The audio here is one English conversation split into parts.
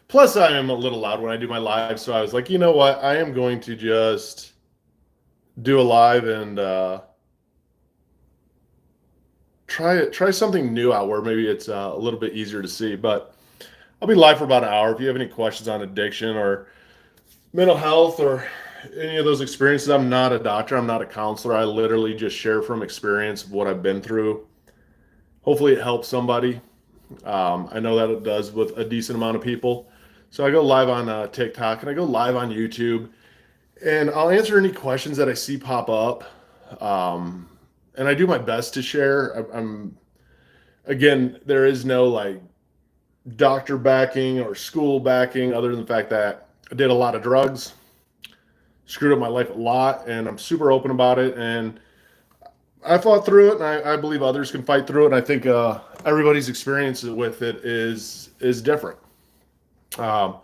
Plus, I am a little loud when I do my live, so I was like, you know what? I am going to just do a live and try something new out where maybe it's a little bit easier to see. But I'll be live for about an hour. If you have any questions on addiction or mental health or any of those experiences, I'm not a doctor. I'm not a counselor. I literally just share from experience what I've been through. Hopefully, it helps somebody. I know that it does with a decent amount of people. So I go live on TikTok and I go live on YouTube, and I'll answer any questions that I see pop up. Um, and I do my best to share. I'm again, there is no like doctor backing or school backing other than the fact that I did a lot of drugs, screwed up my life a lot, and I'm super open about it. And I fought through it, and I believe others can fight through it. And I think everybody's experience with it is different. Um,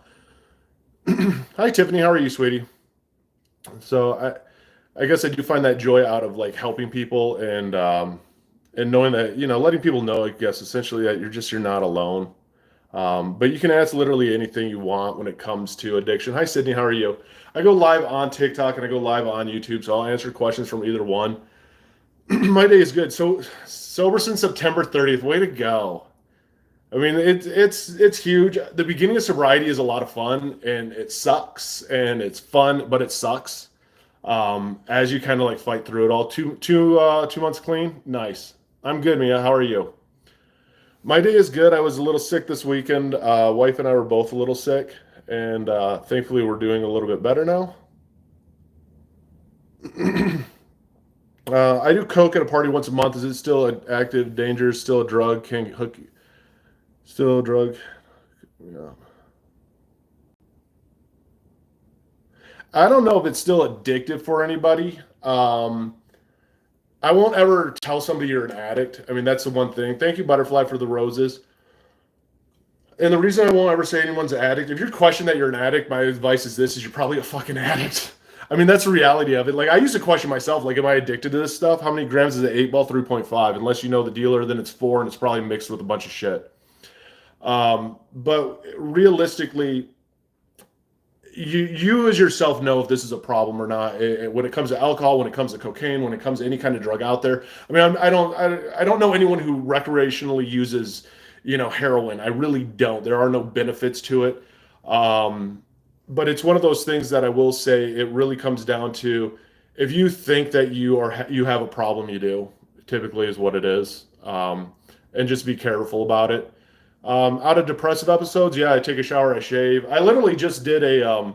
Hi Tiffany, how are you, sweetie? So I guess I do find that joy out of like helping people and knowing that letting people know, I guess essentially that you're not alone. But you can ask literally anything you want when it comes to addiction. Hi Sydney, how are you? I go live on TikTok and I go live on YouTube, so I'll answer questions from either one. My day is good. So sober since September 30th. Way to go. I mean, it's huge. The beginning of sobriety is a lot of fun, and it sucks, and it's fun, but it sucks. As you kind of like fight through it all. 2 months clean, nice. I'm good, Mia. How are you? My day is good. I was a little sick this weekend. Wife and I were both a little sick, and thankfully we're doing a little bit better now. I do coke at a party once a month. Is it still an active, dangerous, still a drug? Can hook, still a drug? Yeah. I don't know if it's still addictive for anybody. I won't ever tell somebody you're an addict. I mean, that's the one thing. Thank you, Butterfly, for the roses. And the reason I won't ever say anyone's an addict, if you're questioning that you're an addict, my advice is this: is you're probably a fucking addict. I mean, that's the reality of it. Like, I used to question myself, like, am I addicted to this stuff? How many grams is an 8 ball? 3.5. Unless you know the dealer, then it's 4, and it's probably mixed with a bunch of shit. But realistically, you as yourself know if this is a problem or not. When it comes to alcohol, when it comes to cocaine, when it comes to any kind of drug out there. I mean, I don't know anyone who recreationally uses, heroin. I really don't. There are no benefits to it. But it's one of those things that I will say it really comes down to if you think that you have a problem, you do. Typically, is what it is. And just be careful about it. Out of depressive episodes, yeah, I take a shower, I shave. I literally just did a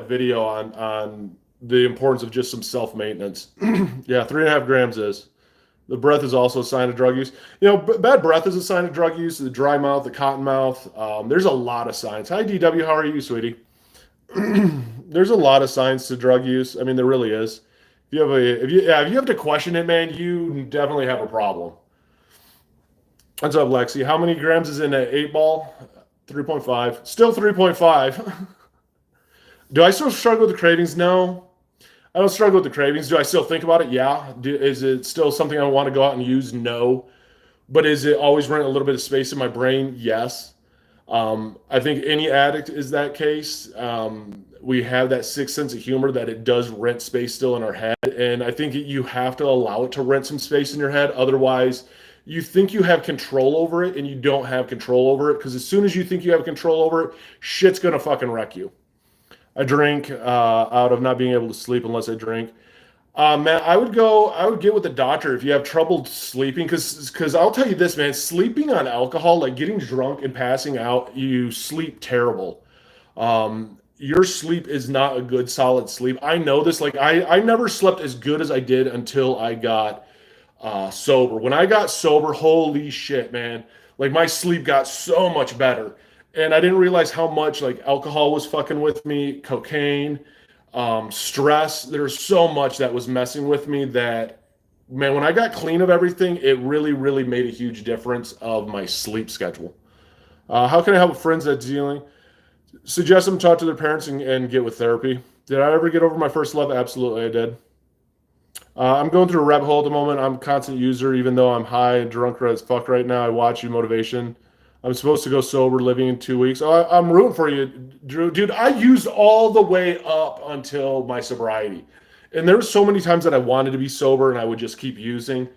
video on the importance of just some self maintenance. Yeah, 3.5 grams is. The breath is also a sign of drug use. Bad breath is a sign of drug use. The dry mouth, the cotton mouth. There's a lot of signs. Hi DW, how are you, sweetie? There's a lot of signs to drug use. I mean, there really is. If you have to question it, man, you definitely have a problem. What's up, Lexi? How many grams is in an 8 ball? 3.5. Still 3.5. Do I still struggle with the cravings? No. I don't struggle with the cravings. Do I still think about it? Yeah. Is it still something I want to go out and use? No. But is it always renting a little bit of space in my brain? Yes. I think any addict is that case. We have that sixth sense of humor that it does rent space still in our head. And I think you have to allow it to rent some space in your head. Otherwise, you think you have control over it and you don't have control over it. Because as soon as you think you have control over it, shit's going to fucking wreck you. I drink out of not being able to sleep unless I drink. Man, I would get with the doctor if you have trouble sleeping, because I'll tell you this, man, sleeping on alcohol, like getting drunk and passing out, you sleep terrible. Your sleep is not a good solid sleep. I know this. Like I never slept as good as I did until I got sober. When I got sober, holy shit, man. Like my sleep got so much better. And I didn't realize how much like alcohol was fucking with me, cocaine, stress. There's so much that was messing with me that, man, when I got clean of everything, it really, really made a huge difference of my sleep schedule. How can I help friends that's dealing? Suggest them talk to their parents and get with therapy. Did I ever get over my first love? Absolutely, I did. I'm going through a rabbit hole at the moment. I'm a constant user, even though I'm high and drunk as fuck right now. I watch you motivation. I'm supposed to go sober living in 2 weeks. Oh, I'm rooting for you, Drew. Dude, I used all the way up until my sobriety. And there were so many times that I wanted to be sober and I would just keep using.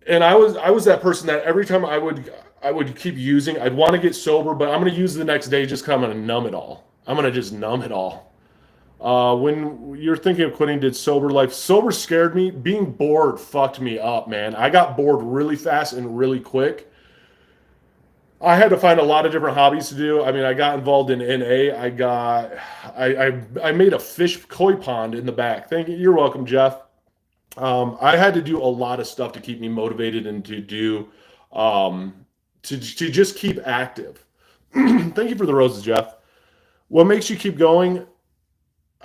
And I was that person that every time I would keep using, I'd want to get sober, but I'm gonna use the next day just 'cause I'm gonna numb it all. I'm gonna just numb it all. When you're thinking of quitting, did sober life sober scared me? Being bored fucked me up, man. I got bored really fast and really quick. I had to find a lot of different hobbies to do. I mean, I got involved in NA. I made a fish koi pond in the back. Thank you. You're welcome, Jeff. I had to do a lot of stuff to keep me motivated and to do um, to just keep active. Thank you for the roses, Jeff. What makes you keep going?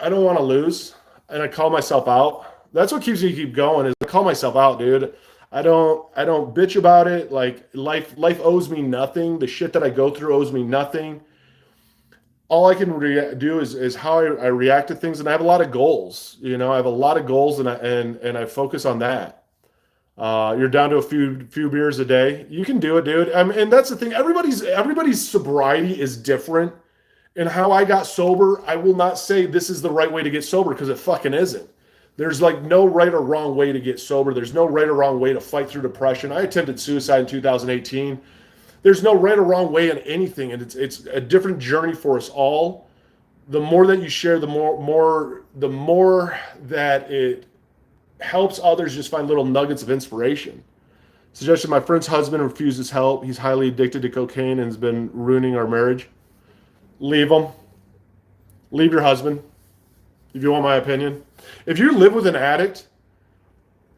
I don't want to lose, and I call myself out. That's what keeps me keep going. Is I call myself out, dude. I don't bitch about it. Like life owes me nothing. The shit that I go through owes me nothing. All I can do is how I react to things, and I have a lot of goals. I have a lot of goals, and I focus on that. You're down to a few beers a day. You can do it, dude. And that's the thing. Everybody's sobriety is different. And how I got sober, I will not say this is the right way to get sober because it fucking isn't. There's like no right or wrong way to get sober. There's no right or wrong way to fight through depression. I attempted suicide in 2018. There's no right or wrong way in anything, and it's a different journey for us all. The more that you share, the more that it helps others just find little nuggets of inspiration. Suggestion: my friend's husband refuses help. He's highly addicted to cocaine and has been ruining our marriage. Leave him. Leave your husband. If you want my opinion, if you live with an addict,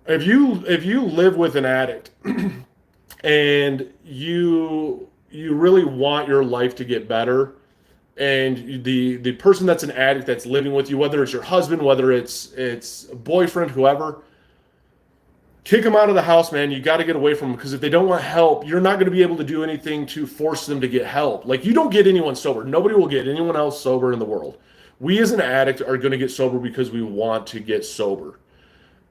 if you live with an addict and you really want your life to get better, and the person that's an addict that's living with you, whether it's your husband, whether it's a boyfriend, whoever, kick them out of the house, man. You got to get away from them, because if they don't want help, you're not going to be able to do anything to force them to get help. Like, you don't get anyone sober. Nobody will get anyone else sober in the world. We as an addict are going to get sober because we want to get sober.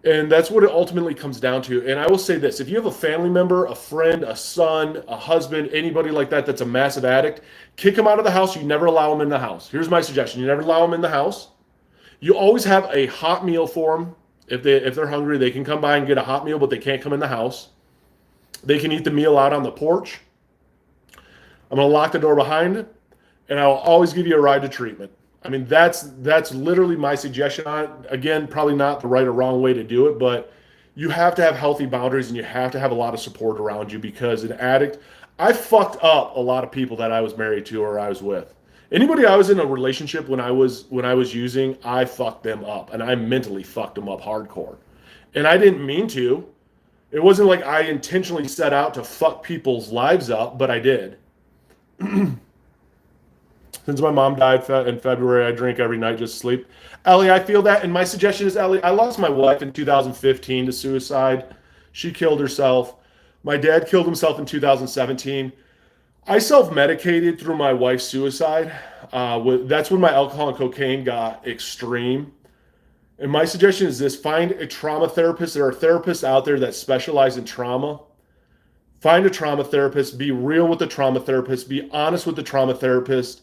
And that's what it ultimately comes down to. And I will say this: if you have a family member, a friend, a son, a husband, anybody like that that's a massive addict, kick them out of the house. You never allow them in the house. Here's my suggestion: you never allow them in the house. You always have a hot meal for them. If they're hungry, they can come by and get a hot meal, but they can't come in the house. They can eat the meal out on the porch. I'm going to lock the door behind it, and I'll always give you a ride to treatment. I mean, that's literally my suggestion on it. Again, probably not the right or wrong way to do it, but you have to have healthy boundaries, and you have to have a lot of support around you, because an addict, I fucked up a lot of people that I was married to or I was with. Anybody I was in a relationship when I was using, I fucked them up, and I mentally fucked them up hardcore. And I didn't mean to. It wasn't like I intentionally set out to fuck people's lives up, but I did. Since my mom died in February, I drink every night just to sleep. Ellie, I feel that. And my suggestion is, Ellie, I lost my wife in 2015 to suicide. She killed herself. My dad killed himself in 2017. I self-medicated through my wife's suicide. That's when my alcohol and cocaine got extreme. And my suggestion is this: find a trauma therapist. There are therapists out there that specialize in trauma. Find a trauma therapist. Be real with the trauma therapist. Be honest with the trauma therapist.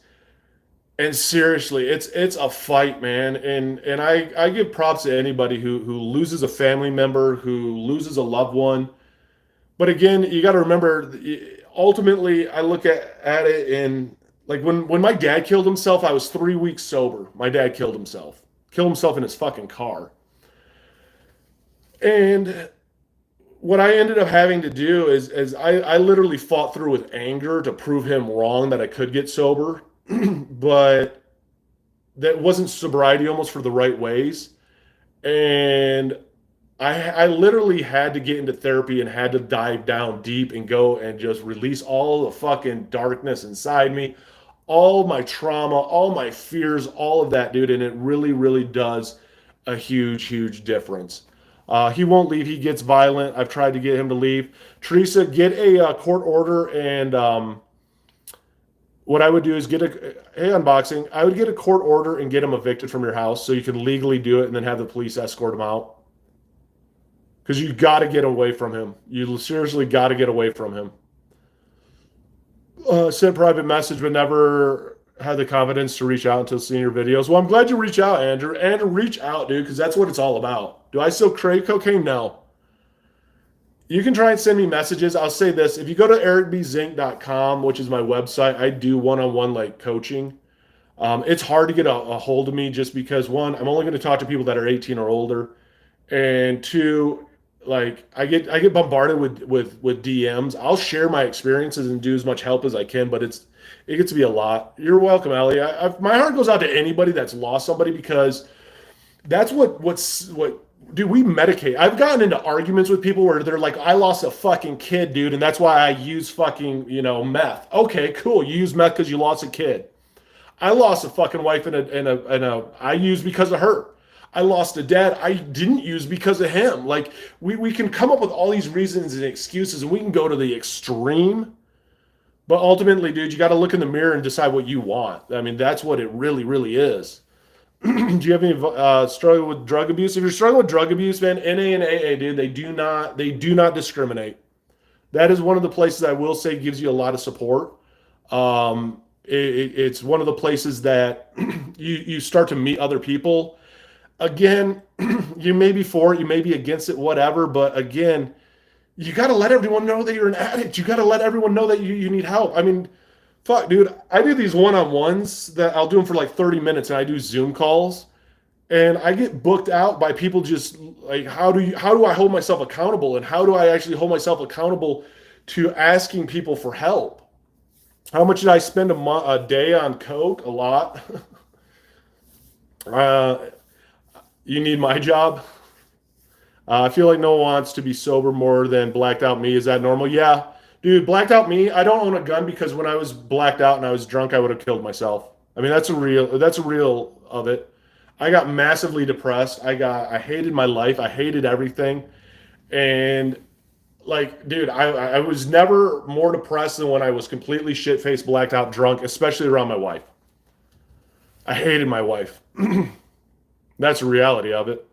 And seriously, it's a fight, man. And I give props to anybody who loses a family member, who loses a loved one. But again, you got to remember, ultimately, I look at it in, like, when my dad killed himself, I was 3 weeks sober. My dad killed himself in his fucking car. And what I ended up having to do is I literally fought through with anger to prove him wrong that I could get sober. But that wasn't sobriety almost for the right ways. And I literally had to get into therapy and had to dive down deep and go and just release all the fucking darkness inside me, all my trauma, all my fears, all of that, dude. And it really, really does a huge, huge difference. He won't leave. He gets violent. I've tried to get him to leave. Teresa, get a court order, and what I would do is unboxing. I would get a court order and get him evicted from your house so you can legally do it, and then have the police escort him out. Because you got to get away from him. You seriously got to get away from him. sent private message, but never had the confidence to reach out until seeing your videos. Well, I'm glad you reach out, Andrew. Andrew, reach out, dude, because that's what it's all about. Do I still crave cocaine? No. You can try and send me messages. I'll say this. If you go to ericbzink.com, which is my website, I do one-on-one like coaching. It's hard to get a hold of me just because one, I'm only going to talk to people that are 18 or older, and two, like I get bombarded with DMs. I'll share my experiences and do as much help as I can, but it gets to be a lot. You're welcome, Ellie. My heart goes out to anybody that's lost somebody because that's what dude, we medicate. I've gotten into arguments with people where they're like, I lost a fucking kid, dude, and that's why I use fucking, meth. Okay, cool. You use meth because you lost a kid. I lost a fucking wife I used because of her. I lost a dad. I didn't use because of him. Like we can come up with all these reasons and excuses and we can go to the extreme. But ultimately, dude, you got to look in the mirror and decide what you want. I mean, that's what it really, really is. Do you have any struggle with drug abuse? If you're struggling with drug abuse, man, NA and AA, dude, they do not discriminate. That is one of the places I will say gives you a lot of support. It's one of the places that you start to meet other people. Again, you may be for it, you may be against it, whatever. But again, you got to let everyone know that you're an addict. You got to let everyone know that you need help. I mean, fuck, dude, I do these one-on-ones that I'll do them for like 30 minutes, and I do Zoom calls, and I get booked out by people just like, how do I hold myself accountable, and how do I actually hold myself accountable to asking people for help? How much did I spend a day on coke? A lot. You need my job. I feel like no one wants to be sober more than blacked out me. Is that normal? Yeah. Dude, blacked out me, I don't own a gun because when I was blacked out and I was drunk, I would have killed myself. I mean, that's a real of it. I got massively depressed. I hated my life. I hated everything. And like, dude, I was never more depressed than when I was completely shit-faced, blacked out, drunk, especially around my wife. I hated my wife. That's the reality of it.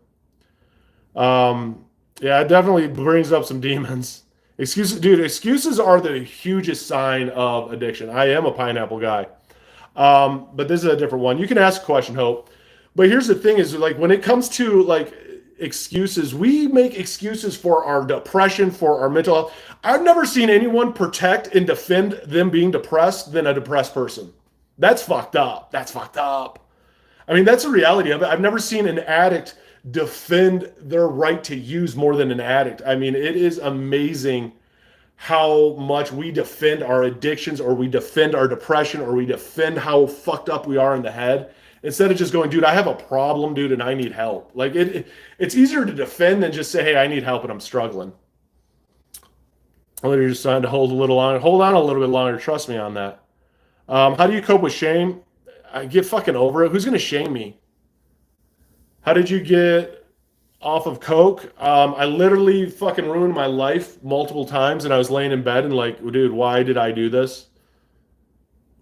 Yeah, it definitely brings up some demons. Excuses, dude, excuses are the hugest sign of addiction. I am a pineapple guy. But this is a different one. You can ask a question, Hope. But here's the thing is like when it comes to like excuses, we make excuses for our depression, for our mental health. I've never seen anyone protect and defend them being depressed than a depressed person. That's fucked up. That's fucked up. I mean, that's the reality of it. I've never seen an addict defend their right to use more than an addict. I mean, it is amazing how much we defend our addictions or we defend our depression or we defend how fucked up we are in the head instead of just going, dude, I have a problem, dude, and I need help. Like it's easier to defend than just say, hey, I need help and I'm struggling. You're just trying to hold on a little bit longer. Trust me on that. How do you cope with shame? I get fucking over it. Who's going to shame me? How did you get off of coke? I literally fucking ruined my life multiple times, and I was laying in bed and like, dude, why did I do this?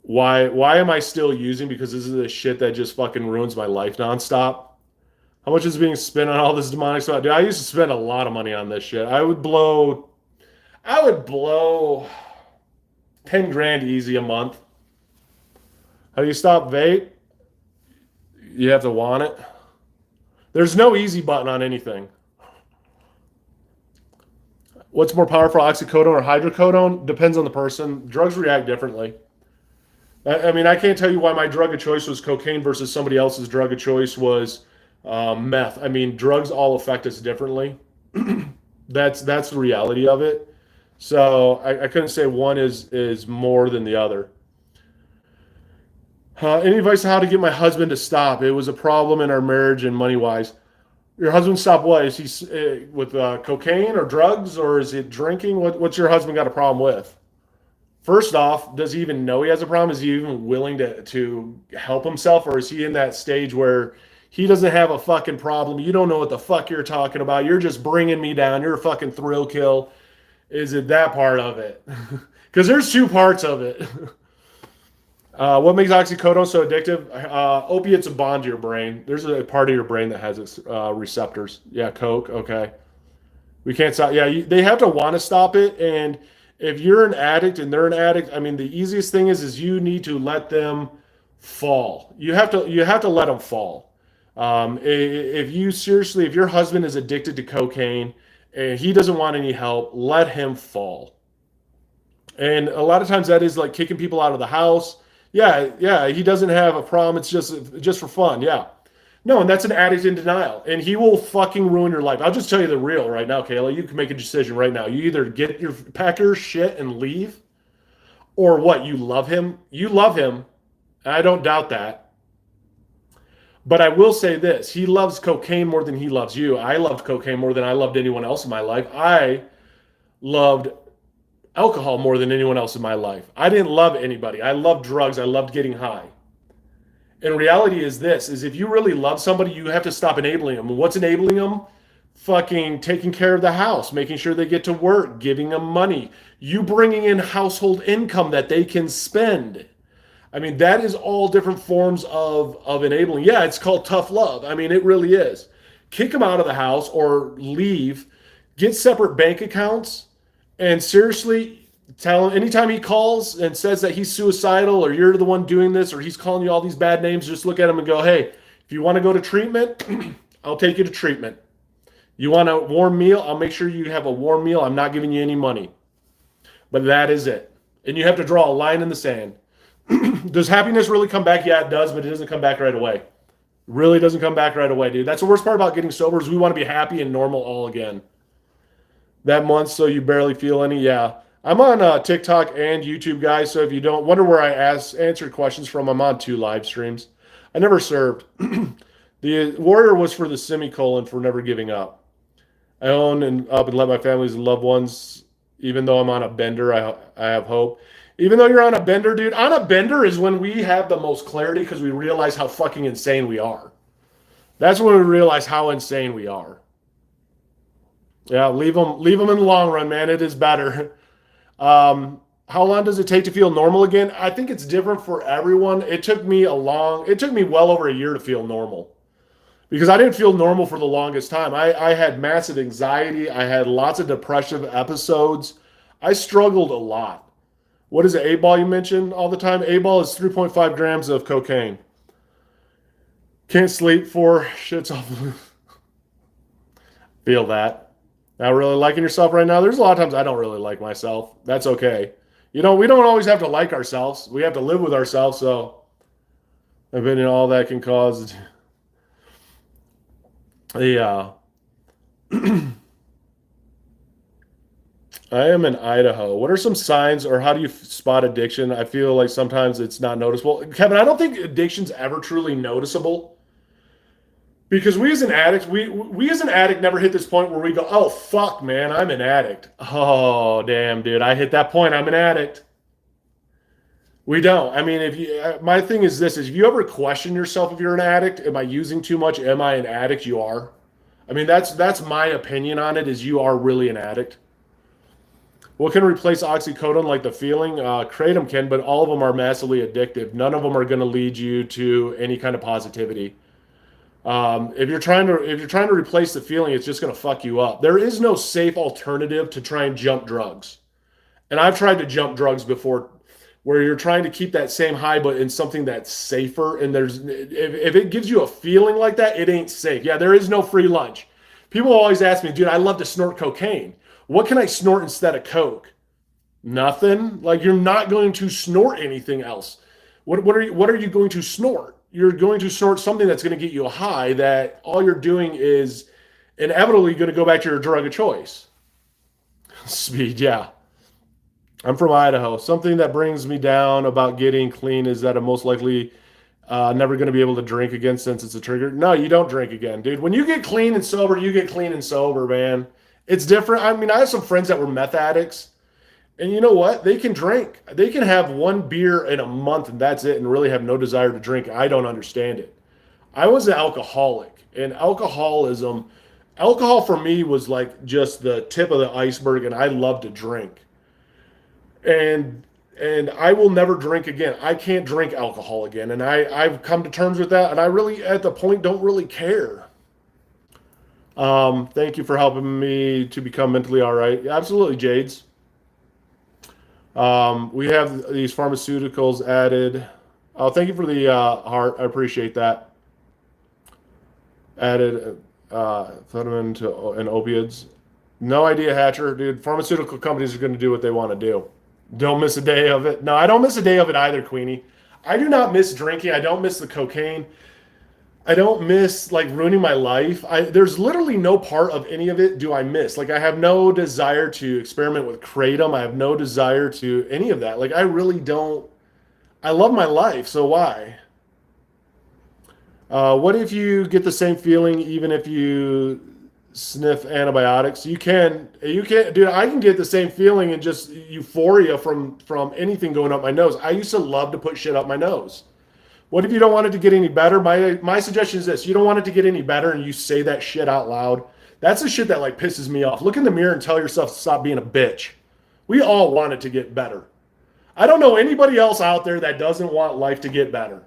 Why am I still using? Because this is the shit that just fucking ruins my life nonstop. How much is being spent on all this demonic stuff? Dude, I used to spend a lot of money on this shit. I would blow 10 grand easy a month. How do you stop vape? You have to want it. There's no easy button on anything. What's more powerful, oxycodone or hydrocodone? Depends on the person. Drugs react differently. I mean, I can't tell you why my drug of choice was cocaine versus somebody else's drug of choice was meth. I mean, drugs all affect us differently. That's the reality of it. So I couldn't say one is more than the other. Any advice on how to get my husband to stop? It was a problem in our marriage and money-wise. Your husband stop what? Is he with cocaine or drugs or is it drinking? What's your husband got a problem with? First off, does he even know he has a problem? Is he even willing to help himself? Or is he in that stage where he doesn't have a fucking problem? You don't know what the fuck you're talking about. You're just bringing me down. You're a fucking thrill kill. Is it that part of it? Because there's two parts of it. What makes oxycodone so addictive? Opiates bond to your brain. There's a part of your brain that has its receptors. Yeah, coke. Okay, we can't stop. Yeah, they have to want to stop it, and If you're an addict and they're an addict, I mean, the easiest thing is you need to let them fall. You have to let them fall. If you seriously, if your husband is addicted to cocaine and he doesn't want any help, let him fall. And a lot of times that is like kicking people out of the house. Yeah, yeah, he doesn't have a problem. It's just for fun. Yeah. No, and that's an addict in denial. And he will fucking ruin your life. I'll just tell you the real right now, Kayla. You can make a decision right now. You either get your pack your shit and leave, or what? You love him. You love him. I don't doubt that. But I will say this: he loves cocaine more than he loves you. I loved cocaine more than I loved anyone else in my life. I loved alcohol more than anyone else in my life. I didn't love anybody. I loved drugs. I loved getting high. And reality is this: is if you really love somebody, you have to stop enabling them. And what's enabling them? Fucking taking care of the house, making sure they get to work, giving them money, you bringing in household income that they can spend. I mean, that is all different forms of enabling. Yeah, it's called tough love. I mean, it really is. Kick them out of the house or leave, get separate bank accounts, and seriously tell him anytime he calls and says that he's suicidal or you're the one doing this or he's calling you all these bad names, just look at him and go, hey, if you want to go to treatment, I'll take you to treatment. You want a warm meal? I'll make sure you have a warm meal. I'm not giving you any money. But that is it. And you have to draw a line in the sand. Does happiness really come back? Yeah, it does, but it doesn't come back right away. It really doesn't come back right away, dude. That's the worst part about getting sober is we want to be happy and normal all again. That month, so you barely feel any. Yeah. I'm on TikTok and YouTube, guys. So if you don't wonder where I answered questions from, I'm on 2 live streams. I never served. The warrior was for the semicolon for never giving up. I own and up and let my families and loved ones, even though I'm on a bender, I have hope. Even though you're on a bender, dude, on a bender is when we have the most clarity because we realize how fucking insane we are. That's when we realize how insane we are. Yeah, leave them in the long run, man. It is better. How long does it take to feel normal again? I think it's different for everyone. It took me well over a year to feel normal. Because I didn't feel normal for the longest time. I had massive anxiety. I had lots of depressive episodes. I struggled a lot. What is it, A-ball you mentioned all the time? A-ball is 3.5 grams of cocaine. Can't sleep for shits off. Feel that. Not really liking yourself right now? There's a lot of times I don't really like myself. That's okay. You know, we don't always have to like ourselves. We have to live with ourselves, so I mean, all that can cause... Yeah. I am in Idaho. What are some signs or how do you spot addiction? I feel like sometimes it's not noticeable. Kevin, I don't think addiction's ever truly noticeable because we as an addict never hit this point where we go, oh, fuck, man, I'm an addict. Oh, damn, dude, I hit that point. I'm an addict. We don't. I mean, if you, my thing is this: is if you ever question yourself if you're an addict, am I using too much? Am I an addict? You are. I mean, that's my opinion on it. Is you are really an addict. What can replace oxycodone? Like the feeling, kratom can, but all of them are massively addictive. None of them are going to lead you to any kind of positivity. If you're trying to replace the feeling, it's just going to fuck you up. There is no safe alternative to try and jump drugs, and I've tried to jump drugs before where you're trying to keep that same high, but in something that's safer. And if it gives you a feeling like that, it ain't safe. Yeah, there is no free lunch. People always ask me, dude, I love to snort cocaine. What can I snort instead of Coke? Nothing. Like you're not going to snort anything else. What are you going to snort? You're going to snort something that's going to get you a high that all you're doing is inevitably going to go back to your drug of choice. Speed, yeah. I'm from Idaho. Something that brings me down about getting clean is that I'm most likely never going to be able to drink again since it's a trigger. No, you don't drink again, dude. When you get clean and sober, you get clean and sober, man. It's different. I mean, I have some friends that were meth addicts, and you know what? They can drink. They can have 1 beer in a month, and that's it, and really have no desire to drink. I don't understand it. I was an alcoholic, and alcohol for me was like just the tip of the iceberg, and I love to drink. And I will never drink again. I can't drink alcohol again. And I've come to terms with that. And I really, at the point, don't really care. Thank you for helping me to become mentally all right. Absolutely, Jades. We have these pharmaceuticals added. Oh, thank you for the heart. I appreciate that. Added amphetamine to and opiates. No idea, Hatcher, dude. Pharmaceutical companies are going to do what they want to do. Don't miss a day of it. No, I don't miss a day of it either, Queenie. I do not miss drinking. I don't miss the cocaine. I don't miss like ruining my life. There's literally no part of any of it do I miss. Like I have no desire to experiment with kratom. I have no desire to any of that. Like I really don't. I love my life, so why? What if you get the same feeling even if you sniff antibiotics? You can, dude. I can get the same feeling and just euphoria from anything going up my nose. I used to love to put shit up my nose. What if you don't want it to get any better? My suggestion is this: you don't want it to get any better, and you say that shit out loud. That's the shit that like pisses me off. Look in the mirror and tell yourself to stop being a bitch. We all want it to get better. I don't know anybody else out there that doesn't want life to get better.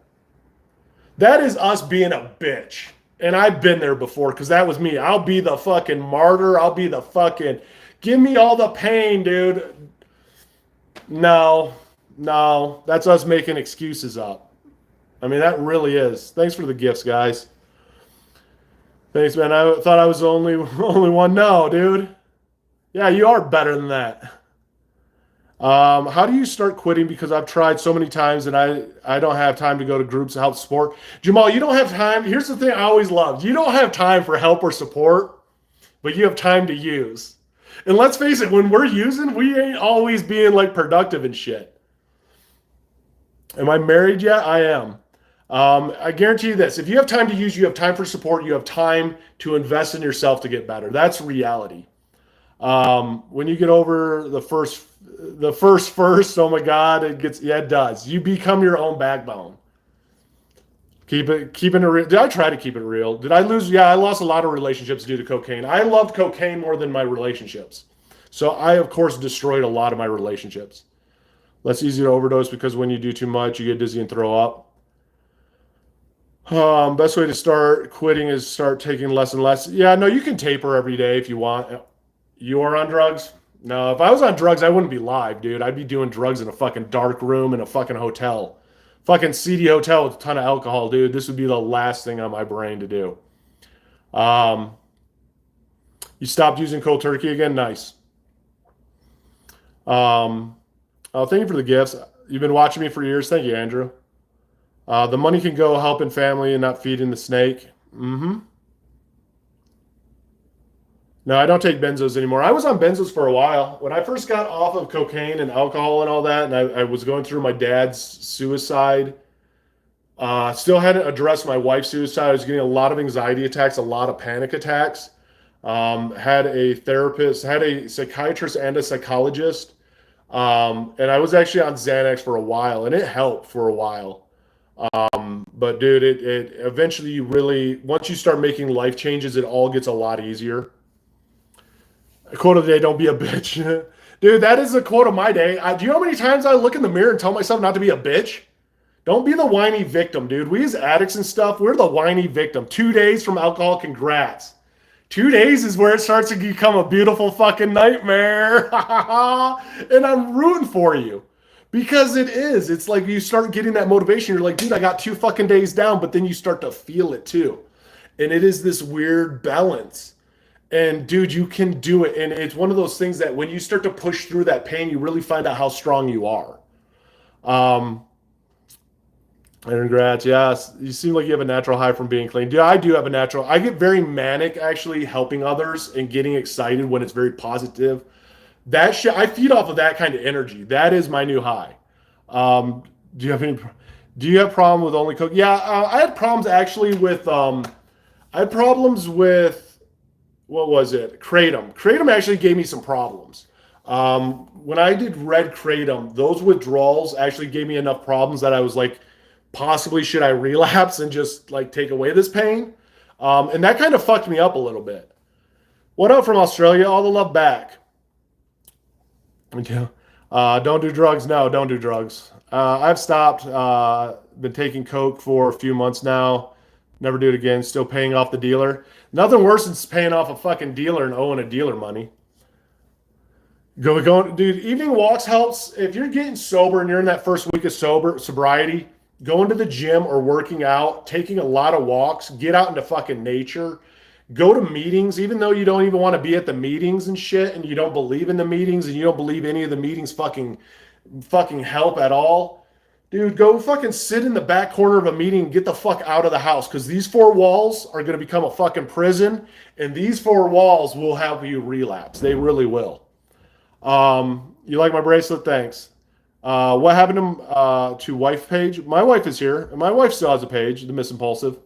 That is us being a bitch. And I've been there before because that was me. I'll be the fucking martyr. I'll be the fucking, give me all the pain, dude. No, no, that's us making excuses up. I mean, that really is. Thanks for the gifts, guys. Thanks, man. I thought I was the only one. No, dude. Yeah, you are better than that. How do you start quitting? Because I've tried so many times and I don't have time to go to groups to help support. Jamal, you don't have time. Here's the thing I always loved. You don't have time for help or support, but you have time to use. And let's face it, when we're using, we ain't always being like productive and shit. Am I married yet? I am. I guarantee you this. If you have time to use, you have time for support, you have time to invest in yourself to get better. That's reality. When you get over the first, oh my God, it does. You become your own backbone. Keeping it real. Did I try to keep it real? Did I lose? Yeah, I lost a lot of relationships due to cocaine. I loved cocaine more than my relationships. So I, of course, destroyed a lot of my relationships. Less easy to overdose because when you do too much, you get dizzy and throw up. Best way to start quitting is start taking less and less. Yeah, no, you can taper every day if you want. You are on drugs? No, if I was on drugs, I wouldn't be live, dude. I'd be doing drugs in a fucking dark room in a fucking hotel. Fucking seedy hotel with a ton of alcohol, dude. This would be the last thing on my brain to do. Um, you stopped using cold turkey again? Nice. Um, thank you for the gifts. You've been watching me for years. Thank you, Andrew. The money can go helping family and not feeding the snake. Mm-hmm. No, I don't take benzos anymore. I was on benzos for a while. When I first got off of cocaine and alcohol and all that, and I was going through my dad's suicide, still hadn't addressed my wife's suicide. I was getting a lot of anxiety attacks, a lot of panic attacks. Had a therapist, had a psychiatrist and a psychologist. And I was actually on Xanax for a while, and it helped for a while. But dude, it eventually you really, once you start making life changes, it all gets a lot easier. Quote of the day, don't be a bitch. Dude, that is the quote of my day. Do you know how many times I look in the mirror and tell myself not to be a bitch? Don't be the whiny victim, dude. We as addicts and stuff, we're the whiny victim. 2 days from alcohol, congrats. 2 days is where it starts to become a beautiful fucking nightmare. And I'm rooting for you. Because it is. It's like you start getting that motivation. You're like, dude, I got 2 fucking days down, but then you start to feel it too. And it is this weird balance. And dude, you can do it. And it's one of those things that when you start to push through that pain, you really find out how strong you are. Um, and congrats. Yes, you seem like you have a natural high from being clean. Dude, I do have a natural. I get very manic actually helping others and getting excited when it's very positive. That shit, I feed off of that kind of energy. That is my new high. Um, do you have any? Do you have problem with only cook? Yeah, I had problems actually with. I had problems with what was it? Kratom. Kratom actually gave me some problems. When I did red kratom, those withdrawals actually gave me enough problems that I was like, possibly should I relapse and just like take away this pain? And that kind of fucked me up a little bit. What up from Australia? All the love back. Yeah. Don't do drugs. No, don't do drugs. I've stopped. Been taking coke for a few months now. Never do it again. Still paying off the dealer. Nothing worse than paying off a fucking dealer and owing a dealer money. Dude. Evening walks helps if you're getting sober and you're in that first week of sobriety. Going to the gym or working out, taking a lot of walks, get out into fucking nature, go to meetings, even though you don't even want to be at the meetings and shit, and you don't believe in the meetings and you don't believe any of the meetings fucking help at all. Dude, go fucking sit in the back corner of a meeting and get the fuck out of the house because these four walls are going to become a fucking prison, and these four walls will help you relapse. They really will. You like my bracelet? Thanks. What happened to wife page? My wife is here, and my wife still has a page, The Miss Impulsive.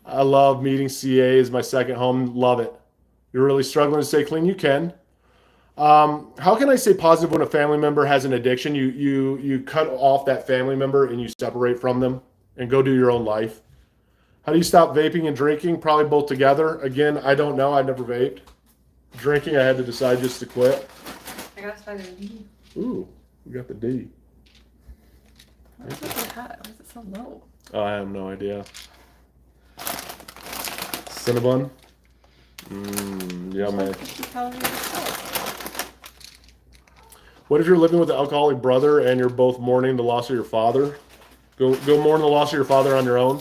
I love meeting CA as my second home. Love it. You're really struggling to stay clean? You can. How can I say positive when a family member has an addiction? You cut off that family member and you separate from them and go do your own life. How do you stop vaping and drinking? Probably both together. Again, I don't know. I never vaped. Drinking, I had to decide just to quit. I gotta find a D. Ooh, we got the D. Why is it so low? Oh, I have no idea. Cinnabon. Yeah, man. What if you're living with an alcoholic brother and you're both mourning the loss of your father? Go mourn the loss of your father on your own.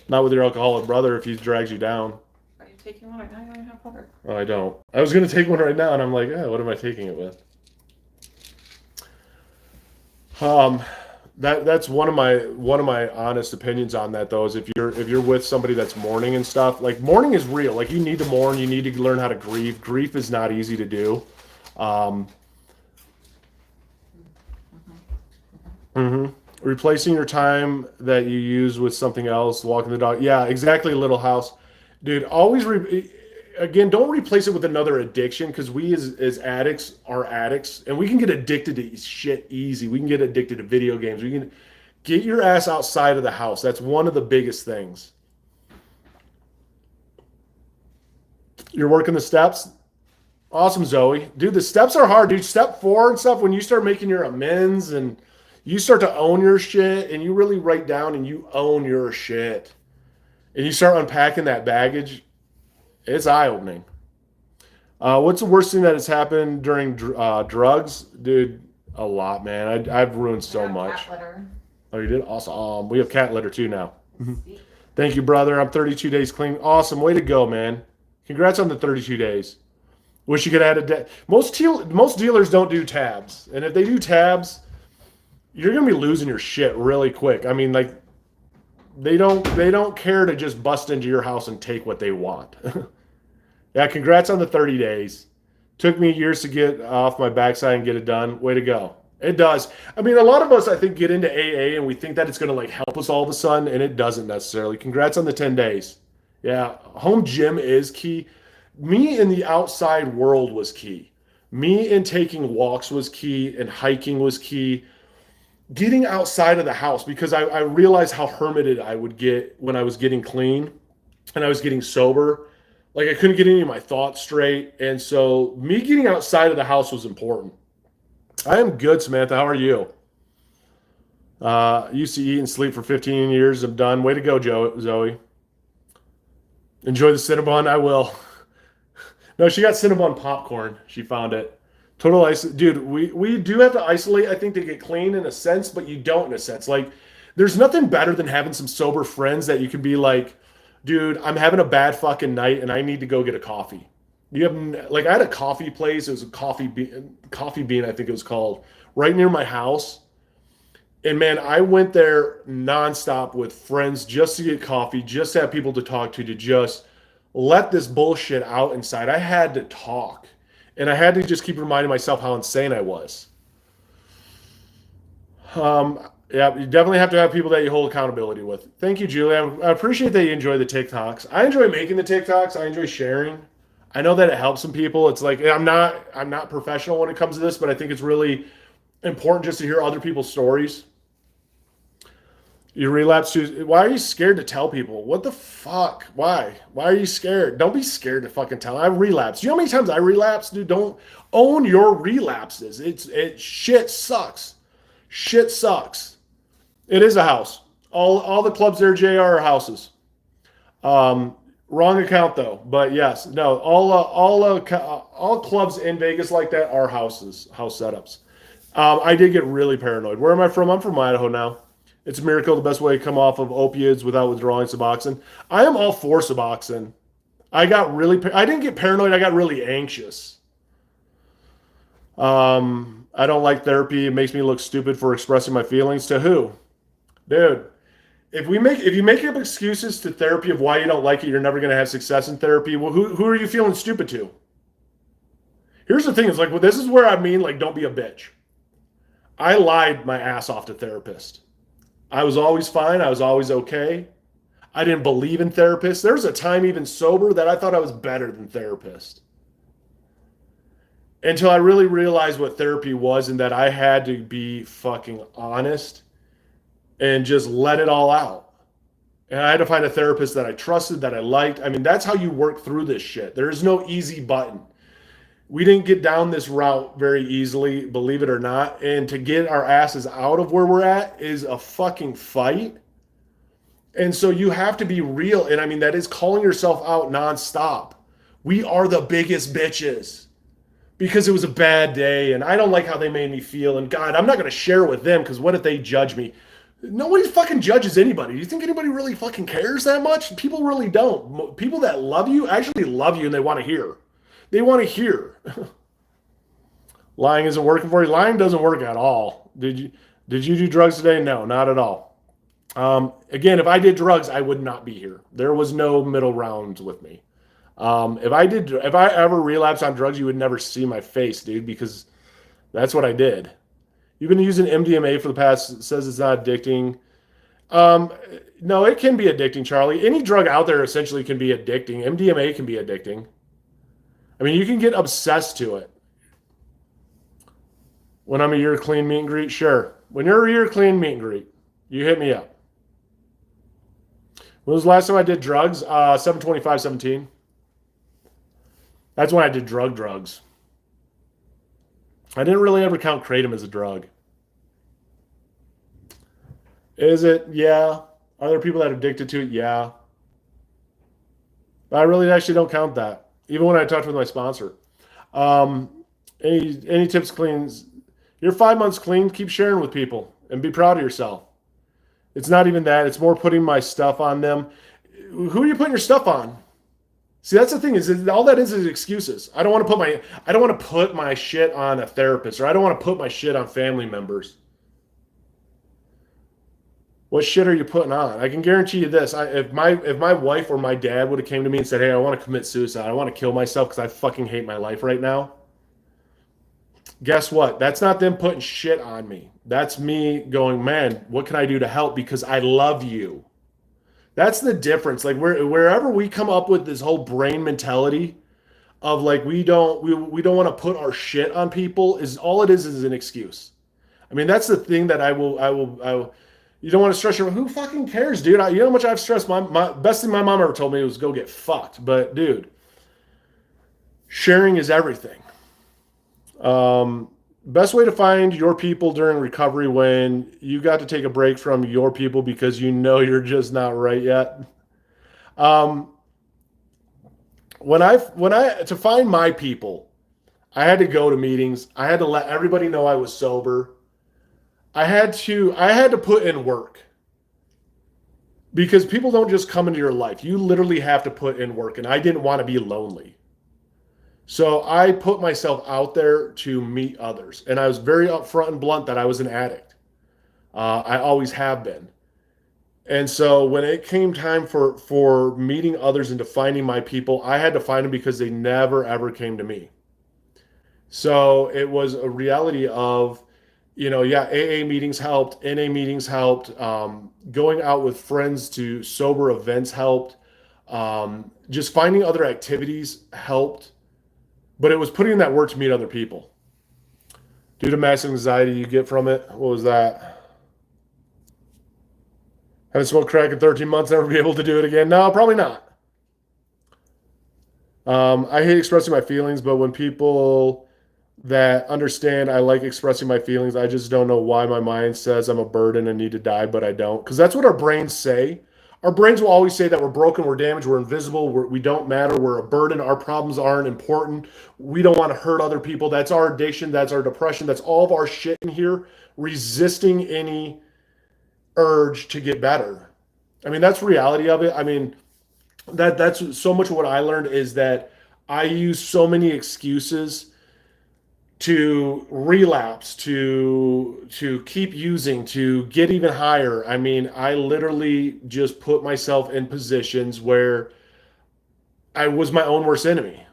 Not with your alcoholic brother if he drags you down. Are you taking one right now? You don't even have water. Oh, I don't. I was gonna take one right now, and I'm like, what am I taking it with? That's one of my honest opinions on that though is if you're with somebody that's mourning and stuff, like mourning is real. Like you need to mourn, you need to learn how to grieve. Grief is not easy to do. Replacing your time that you use with something else, walking the dog. Yeah, exactly. Little house, dude. Always again, don't replace it with another addiction because we as addicts are addicts and we can get addicted to shit easy. We can get addicted to video games. We can get your ass outside of the house. That's one of the biggest things. You're working the steps. Awesome, Zoe. Dude, the steps are hard, dude. Step 4 and stuff, when you start making your amends and you start to own your shit and you really write down and you own your shit and you start unpacking that baggage, it's eye-opening. What's the worst thing that has happened during drugs? Dude, a lot, man. I've ruined so much. Cat litter. Oh, you did? Awesome. We have cat litter too now. Thank you, brother. I'm 32 days clean. Awesome. Way to go, man. Congrats on the 32 days. Wish you could add a day. Most dealers don't do tabs. And if they do tabs, you're going to be losing your shit really quick. I mean, like, they don't care to just bust into your house and take what they want. Yeah, congrats on the 30 days. Took me years to get off my backside and get it done. Way to go. It does. I mean, a lot of us, I think, get into AA and we think that it's going to like help us all of a sudden, and it doesn't necessarily. Congrats on the 10 days. Yeah, home gym is key. Me in the outside world was key. Me in taking walks was key, and hiking was key. Getting outside of the house, because I realized how hermited I would get when I was getting clean and I was getting sober. Like I couldn't get any of my thoughts straight. And so me getting outside of the house was important. I am good, Samantha. How are you? Used to eat and sleep for 15 years. I'm done. Way to go, Zoe. Enjoy the Cinnabon. I will. No, she got Cinnabon popcorn. She found it. Total dude, we do have to isolate, I think, to get clean in a sense, but you don't in a sense. Like, there's nothing better than having some sober friends that you can be like, dude, I'm having a bad fucking night and I need to go get a coffee. You have, like, I had a coffee place. It was a Coffee Bean, I think it was called, right near my house. And man, I went there nonstop with friends just to get coffee, just to have people to talk to just let this bullshit out inside. I had to talk. And I had to just keep reminding myself how insane I was. Yeah, you definitely have to have people that you hold accountability with. Thank you, Julia. I appreciate that you enjoy the TikToks. I enjoy making the TikToks. I enjoy sharing. I know that it helps some people. It's like I'm not professional when it comes to this, but I think it's really important just to hear other people's stories. You relapse to, why are you scared to tell people? What the fuck? Why? Why are you scared? Don't be scared to fucking tell. I relapsed. You know how many times I relapsed, dude? Don't own your relapses. Shit sucks. Shit sucks. It is a house. All the clubs there, JR, are houses. Wrong account though, but yes, no. All clubs in Vegas like that are house setups. I did get really paranoid. Where am I from? I'm from Idaho now. It's a miracle the best way to come off of opiates without withdrawing Suboxone. I am all for Suboxone. I didn't get paranoid. I got really anxious. I don't like therapy. It makes me look stupid for expressing my feelings to who, dude. If you make up excuses to therapy of why you don't like it, you're never going to have success in therapy. Well, who are you feeling stupid to? Here's the thing: is like, well, this is where I mean, like, don't be a bitch. I lied my ass off to therapist. I was always fine. I was always okay. I didn't believe in therapists. There was a time, even sober, that I thought I was better than therapists. Until I really realized what therapy was and that I had to be fucking honest and just let it all out. And I had to find a therapist that I trusted, that I liked. I mean, that's how you work through this shit. There is no easy button. We didn't get down this route very easily, believe it or not. And to get our asses out of where we're at is a fucking fight. And so you have to be real. And I mean, that is calling yourself out nonstop. We are the biggest bitches because it was a bad day and I don't like how they made me feel. And God, I'm not going to share with them because what if they judge me? Nobody fucking judges anybody. Do you think anybody really fucking cares that much? People really don't. People that love you actually love you and they want to hear. They want to hear. Lying isn't working for you. Lying doesn't work at all. Did you do drugs today? No, not at all. Again, if I did drugs, I would not be here. There was no middle rounds with me. If I ever relapsed on drugs, you would never see my face, dude, because that's what I did. You've been using MDMA for the past, it says it's not addicting. No, it can be addicting, Charlie. Any drug out there essentially can be addicting. MDMA can be addicting. I mean, you can get obsessed to it. When I'm a year clean meet and greet, sure. When you're a year clean meet and greet, you hit me up. When was the last time I did drugs? 7/25/17. That's when I did drugs. I didn't really ever count kratom as a drug. Is it? Yeah. Are there people that are addicted to it? Yeah. But I really actually don't count that. Even when I talked with my sponsor. Um, any tips cleans? You're 5 months clean. Keep sharing with people and be proud of yourself. It's not even that. It's more putting my stuff on them. Who are you putting your stuff on? See, that's the thing is all that is excuses. I don't want to put my shit on a therapist or I don't want to put my shit on family members. What shit are you putting on? I can guarantee you this. If my wife or my dad would have came to me and said, "Hey, I want to commit suicide. I want to kill myself because I fucking hate my life right now." Guess what? That's not them putting shit on me. That's me going, "Man, what can I do to help because I love you." That's the difference. Like wherever we come up with this whole brain mentality of like we don't want to put our shit on people is all it is an excuse. I mean, that's the thing that I will you don't want to stress your who fucking cares, dude? You know how much I've stressed my best thing my mom ever told me was go get fucked. But dude, sharing is everything. Best way to find your people during recovery when you got to take a break from your people because you know you're just not right yet. When I to find my people, I had to go to meetings. I had to let everybody know I was sober. I had to put in work because people don't just come into your life. You literally have to put in work, and I didn't want to be lonely. So I put myself out there to meet others. And I was very upfront and blunt that I was an addict. I always have been. And so when it came time for meeting others and defining my people, I had to find them because they never, ever came to me. So it was a reality of, yeah, AA meetings helped, NA meetings helped, going out with friends to sober events helped, just finding other activities helped. But it was putting in that work to meet other people. Due to massive anxiety you get from it, what was that? Haven't smoked crack in 13 months, never be able to do it again? No, probably not. I hate expressing my feelings, but when people that understand I like expressing my feelings, I just don't know why my mind says I'm a burden and need to die, but I don't. Because that's what our brains say. our brains will always say that we're broken, we're damaged, we're invisible, we don't matter, we're a burden, our problems aren't important, we don't want to hurt other people. That's our addiction, that's our depression, that's all of our shit in here, resisting any urge to get better. I mean, that's reality of it. I mean, that's so much of what I learned is that I use so many excuses to relapse, to keep using, to get even higher. I mean, I literally just put myself in positions where I was my own worst enemy.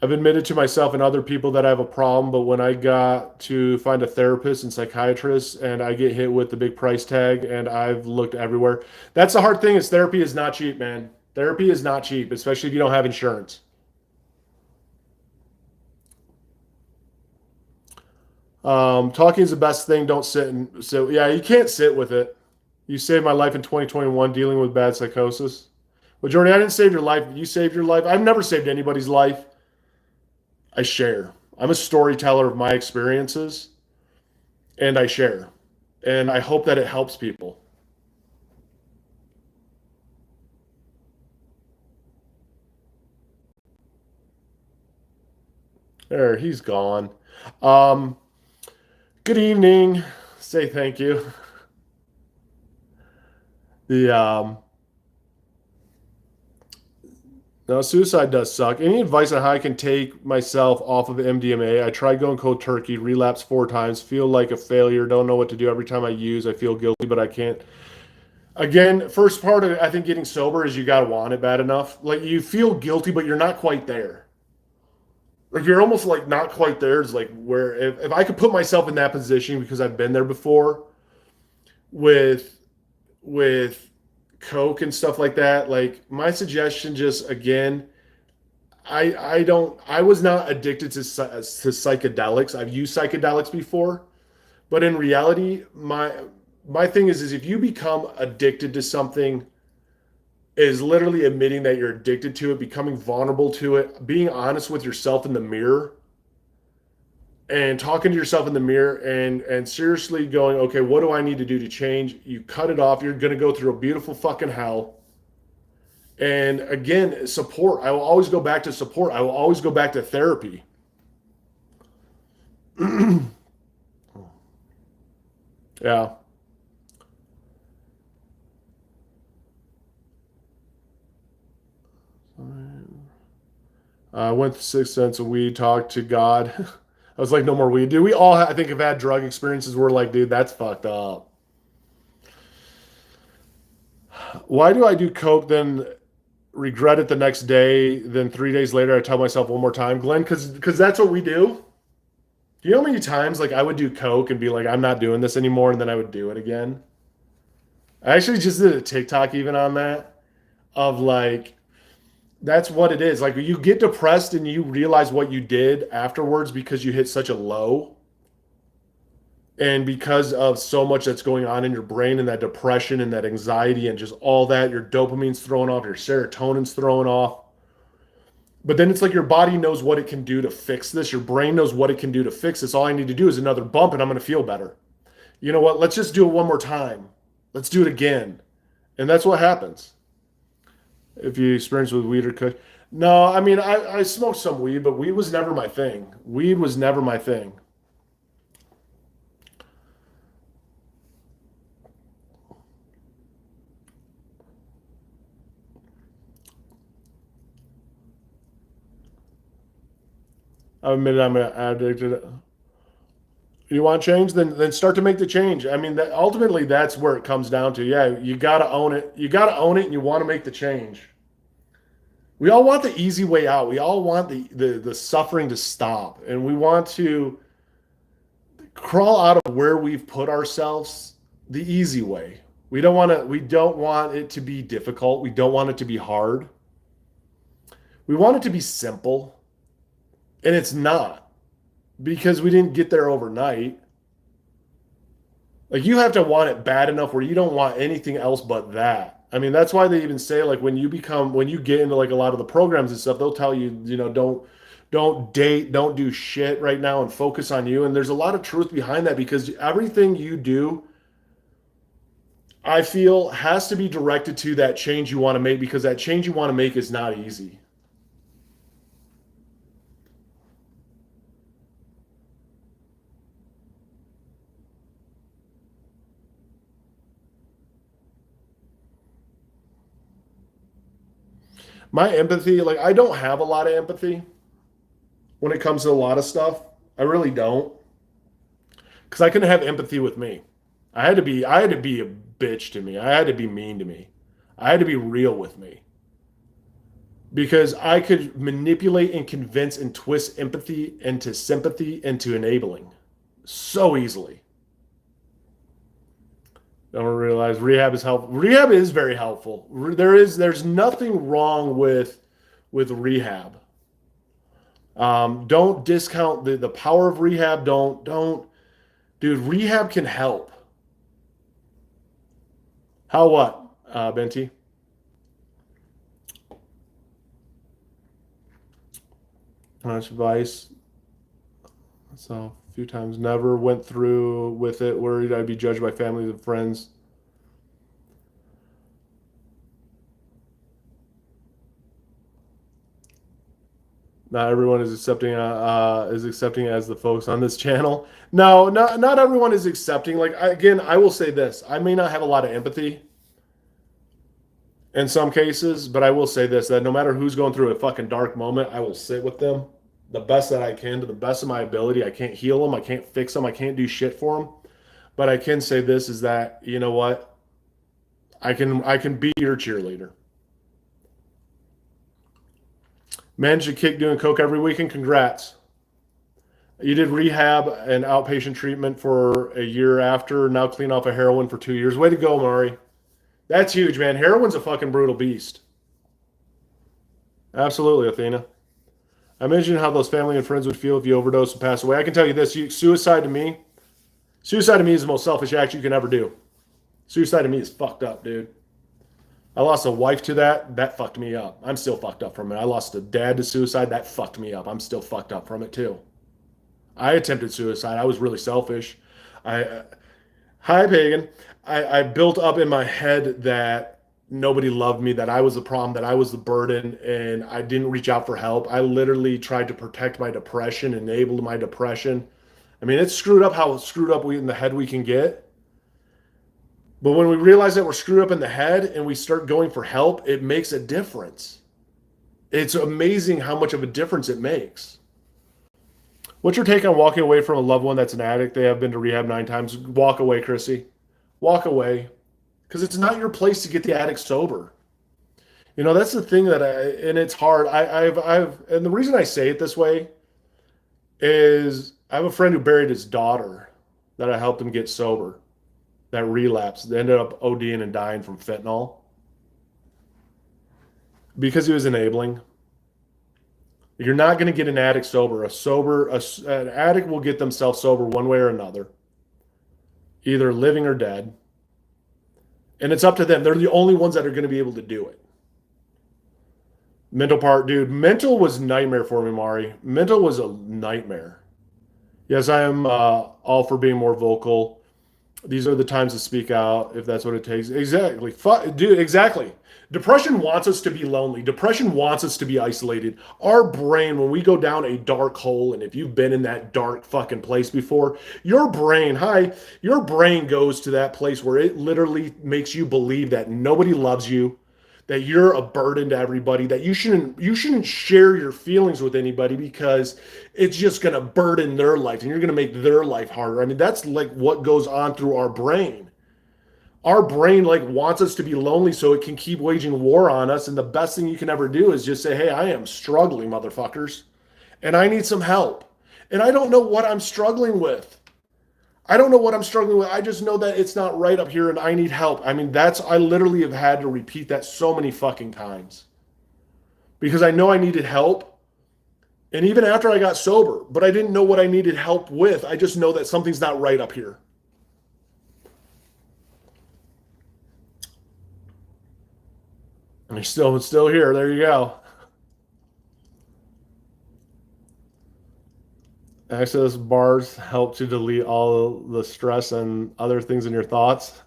I've admitted to myself and other people that I have a problem, but when I got to find a therapist and psychiatrist and I get hit with the big price tag and I've looked everywhere. That's the hard thing is therapy is not cheap, man. Therapy is not cheap, especially if you don't have insurance. Talking is the best thing. Don't sit and sit. Yeah, you can't sit with it. You saved my life in 2021 dealing with bad psychosis. Well, Jordy, I didn't save your life. You saved your life. I've never saved anybody's life. I share. I'm a storyteller of my experiences and I share. And I hope that it helps people. There, he's gone. Um, Good evening. Say thank you. The No, suicide does suck. Any advice on how I can take myself off of MDMA? I tried going cold turkey, relapsed 4 times, feel like a failure, don't know what to do. Every time I use, I feel guilty, but I can't. Again, first part of it, I think getting sober is you gotta want it bad enough. Like you feel guilty, but you're not quite there. Like you're almost like not quite there. It's like where if I could put myself in that position because I've been there before with with Coke and stuff like that, like my suggestion just again I was not addicted to psychedelics. I've used psychedelics before, but in reality, my thing is if you become addicted to something, is literally admitting that you're addicted to it, becoming vulnerable to it, being honest with yourself in the mirror, and talking to yourself in the mirror and seriously going, okay, what do I need to do to change? You cut it off. You're gonna go through a beautiful fucking hell. And again, support. I will always go back to support. I will always go back to therapy. Yeah. I went to 6 cents of weed, talked to God. I was like, no more weed. Dude, we all, I think, have had drug experiences where, like, dude, that's fucked up. Why do I do Coke, then regret it the next day, then 3 days later I tell myself one more time, Glenn, because that's what we do. Do you know how many times, like, I would do Coke and be like, I'm not doing this anymore, and then I would do it again? I actually just did a TikTok even on that, of like, that's what it is. Like you get depressed and you realize what you did afterwards because you hit such a low and because of so much that's going on in your brain and that depression and that anxiety and just all that, your dopamine's thrown off, your serotonin's thrown off. But then it's like your body knows what it can do to fix this. Your brain knows what it can do to fix this. All I need to do is another bump and I'm going to feel better. You know what? Let's just do it one more time. Let's do it again. And that's what happens. If you experience with weed or kush. No, I mean I smoked some weed, but weed was never my thing. Weed was never my thing. I admit I'm addicted. You want change, then start to make the change. I mean, that ultimately that's where it comes down to. Yeah, you gotta own it. You gotta own it, and you want to make the change. We all want the easy way out. We all want the suffering to stop, and we want to crawl out of where we've put ourselves the easy way. We don't want it to be difficult. We don't want it to be hard. We want it to be simple, and it's not because we didn't get there overnight. Like you have to want it bad enough where you don't want anything else but that. I mean, that's why they even say like when you get into like a lot of the programs and stuff, they'll tell you, Don't date, don't do shit right now and focus on you. And there's a lot of truth behind that because everything you do, I feel, has to be directed to that change you want to make because that change you want to make is not easy. My empathy, like, I don't have a lot of empathy when it comes to a lot of stuff. I really don't. Because I couldn't have empathy with me. I had to be a bitch to me. I had to be mean to me. I had to be real with me. Because I could manipulate and convince and twist empathy into sympathy into enabling so easily. Don't realize rehab is helpful. Rehab is very helpful. There's nothing wrong with rehab. Don't discount the power of rehab. Don't dude. Rehab can help. How what, Benti? Much advice. So a few times never went through with it. Worried I'd be judged by family and friends. Not everyone is accepting as the folks on this channel. No, not everyone is accepting. Like again, I will say this: I may not have a lot of empathy in some cases, but I will say this: that no matter who's going through a fucking dark moment, I will sit with them the best that I can to the best of my ability. I can't heal them, I can't fix them, I can't do shit for them, but I can say this: is that you know what? I can be your cheerleader. Managed to kick doing coke every weekend. Congrats. You did rehab and outpatient treatment for a year after. Now clean off of heroin for 2 years. Way to go, Mari. That's huge, man. Heroin's a fucking brutal beast. Absolutely, Athena. I imagine how those family and friends would feel if you overdose and pass away. I can tell you this: suicide to me is the most selfish act you can ever do. Suicide to me is fucked up, dude. I lost a wife to that. That fucked me up. I'm still fucked up from it. I lost a dad to suicide. That fucked me up. I'm still fucked up from it too. I attempted suicide. I was really selfish. I Hi pagan. I built up in my head that nobody loved me, that I was the problem, that I was the burden, and I didn't reach out for help. I literally tried to protect my depression, enabled my depression. I mean, it's screwed up how screwed up we in the head we can get. But when we realize that we're screwed up in the head and we start going for help, it makes a difference. It's amazing how much of a difference it makes. What's your take on walking away from a loved one that's an addict? They have been to rehab 9 times. Walk away, Chrissy. Walk away. Because it's not your place to get the addict sober. You know, that's the thing and it's hard. And the reason I say it this way is I have a friend who buried his daughter that I helped him get sober, that relapsed. They ended up ODing and dying from fentanyl because he was enabling. You're not going to get an addict sober. An addict will get themselves sober one way or another, either living or dead. And it's up to them. They're the only ones that are going to be able to do it. Mental part, dude. Mental was a nightmare for me, Mari. Mental was a nightmare. Yes, I am all for being more vocal. These are the times to speak out if that's what it takes. Exactly. Dude, exactly. Depression wants us to be lonely. Depression wants us to be isolated. Our brain, when we go down a dark hole, and if you've been in that dark fucking place before, your brain goes to that place where it literally makes you believe that nobody loves you, that you're a burden to everybody, that you shouldn't share your feelings with anybody because it's just going to burden their life and you're going to make their life harder. I mean, that's like what goes on through our brain. Our brain like wants us to be lonely so it can keep waging war on us. And the best thing you can ever do is just say, hey, I am struggling, motherfuckers, and I need some help. And I don't know what I'm struggling with. I don't know what I'm struggling with. I just know that it's not right up here and I need help. I mean, I literally have had to repeat that so many fucking times because I know I needed help. And even after I got sober, but I didn't know what I needed help with. I just know that something's not right up here. And you're still here. There you go. Access bars help to delete all the stress and other things in your thoughts.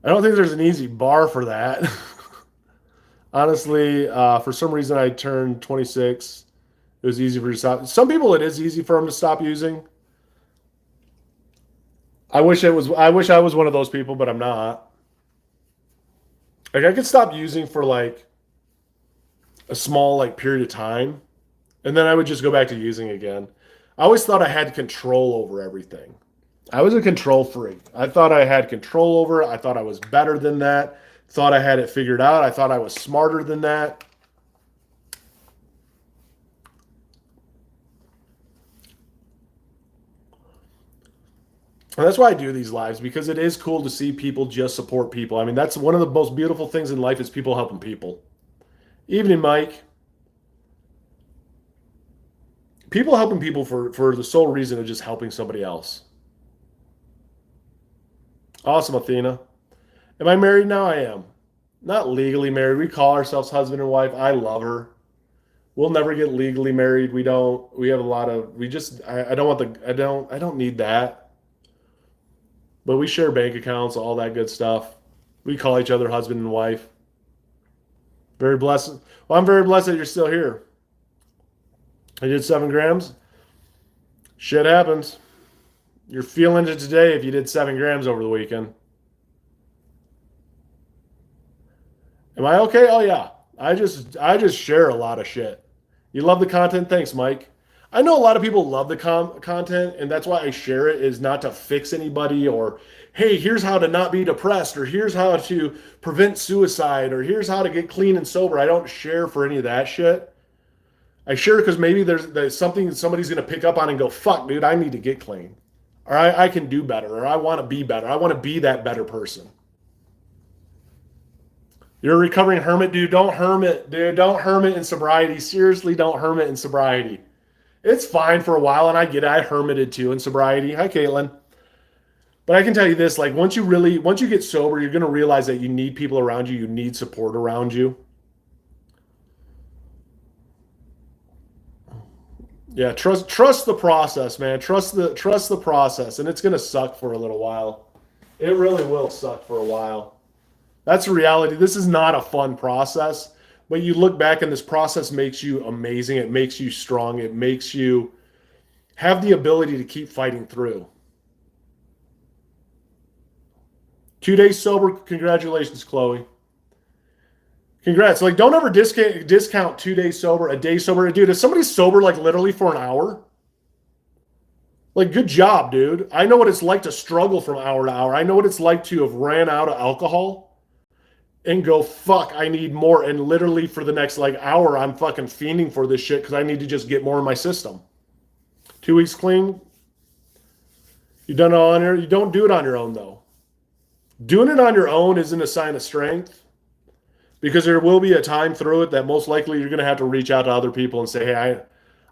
I don't think there's an easy bar for that. Honestly, for some reason I turned 26. It was easy for you to stop. Some people it is easy for them to stop using. I wish it was. I wish I was one of those people, but I'm not. Like I could stop using for like a small like period of time, and then I would just go back to using again. I always thought I had control over everything. I was a control freak. I thought I had control over it. I thought I was better than that. Thought I had it figured out. I thought I was smarter than that. And that's why I do these lives, because it is cool to see people just support people. I mean, that's one of the most beautiful things in life is people helping people. Evening, Mike. People helping people for the sole reason of just helping somebody else. Awesome, Athena. Am I married now? I am. Not legally married. We call ourselves husband and wife. I love her. We'll never get legally married. We don't. We have a lot of. We just. I don't want the. I don't. I don't need that. But we share bank accounts, all that good stuff. We call each other husband and wife. Very blessed. Well, I'm very blessed that you're still here. I did 7 grams. Shit happens. You're feeling it today if you did 7 grams over the weekend. Am I okay? Oh yeah. I just share a lot of shit. You love the content? Thanks, Mike. I know a lot of people love the content, and that's why I share it, is not to fix anybody or, hey, here's how to not be depressed, or here's how to prevent suicide, or here's how to get clean and sober. I don't share for any of that shit. I share because maybe there's something that somebody's going to pick up on and go, fuck, dude, I need to get clean. Or I can do better, or I want to be better. I want to be that better person. You're a recovering hermit, dude. Don't hermit, dude. Don't hermit in sobriety. Seriously, don't hermit in sobriety. It's fine for a while, and I get it. I hermited too in sobriety. Hi, Caitlin. But I can tell you this, like once you get sober, you're going to realize that you need people around you. You need support around you. Yeah, trust the process, man. Trust the process, and it's going to suck for a little while. It really will suck for a while. That's the reality. This is not a fun process, but you look back and this process makes you amazing. It makes you strong. It makes you have the ability to keep fighting through. 2 days sober. Congratulations, Chloe. Congrats. Like, don't ever discount 2 days sober, a day sober. Dude, if somebody's sober, like literally for an hour, like, good job, dude. I know what it's like to struggle from hour to hour. I know what it's like to have ran out of alcohol and go, fuck, I need more. And literally for the next like hour, I'm fucking fiending for this shit because I need to just get more in my system. 2 weeks clean. You done it all on your, you don't do it on your own though. Doing it on your own isn't a sign of strength, because there will be a time through it that most likely you're going to have to reach out to other people and say, hey,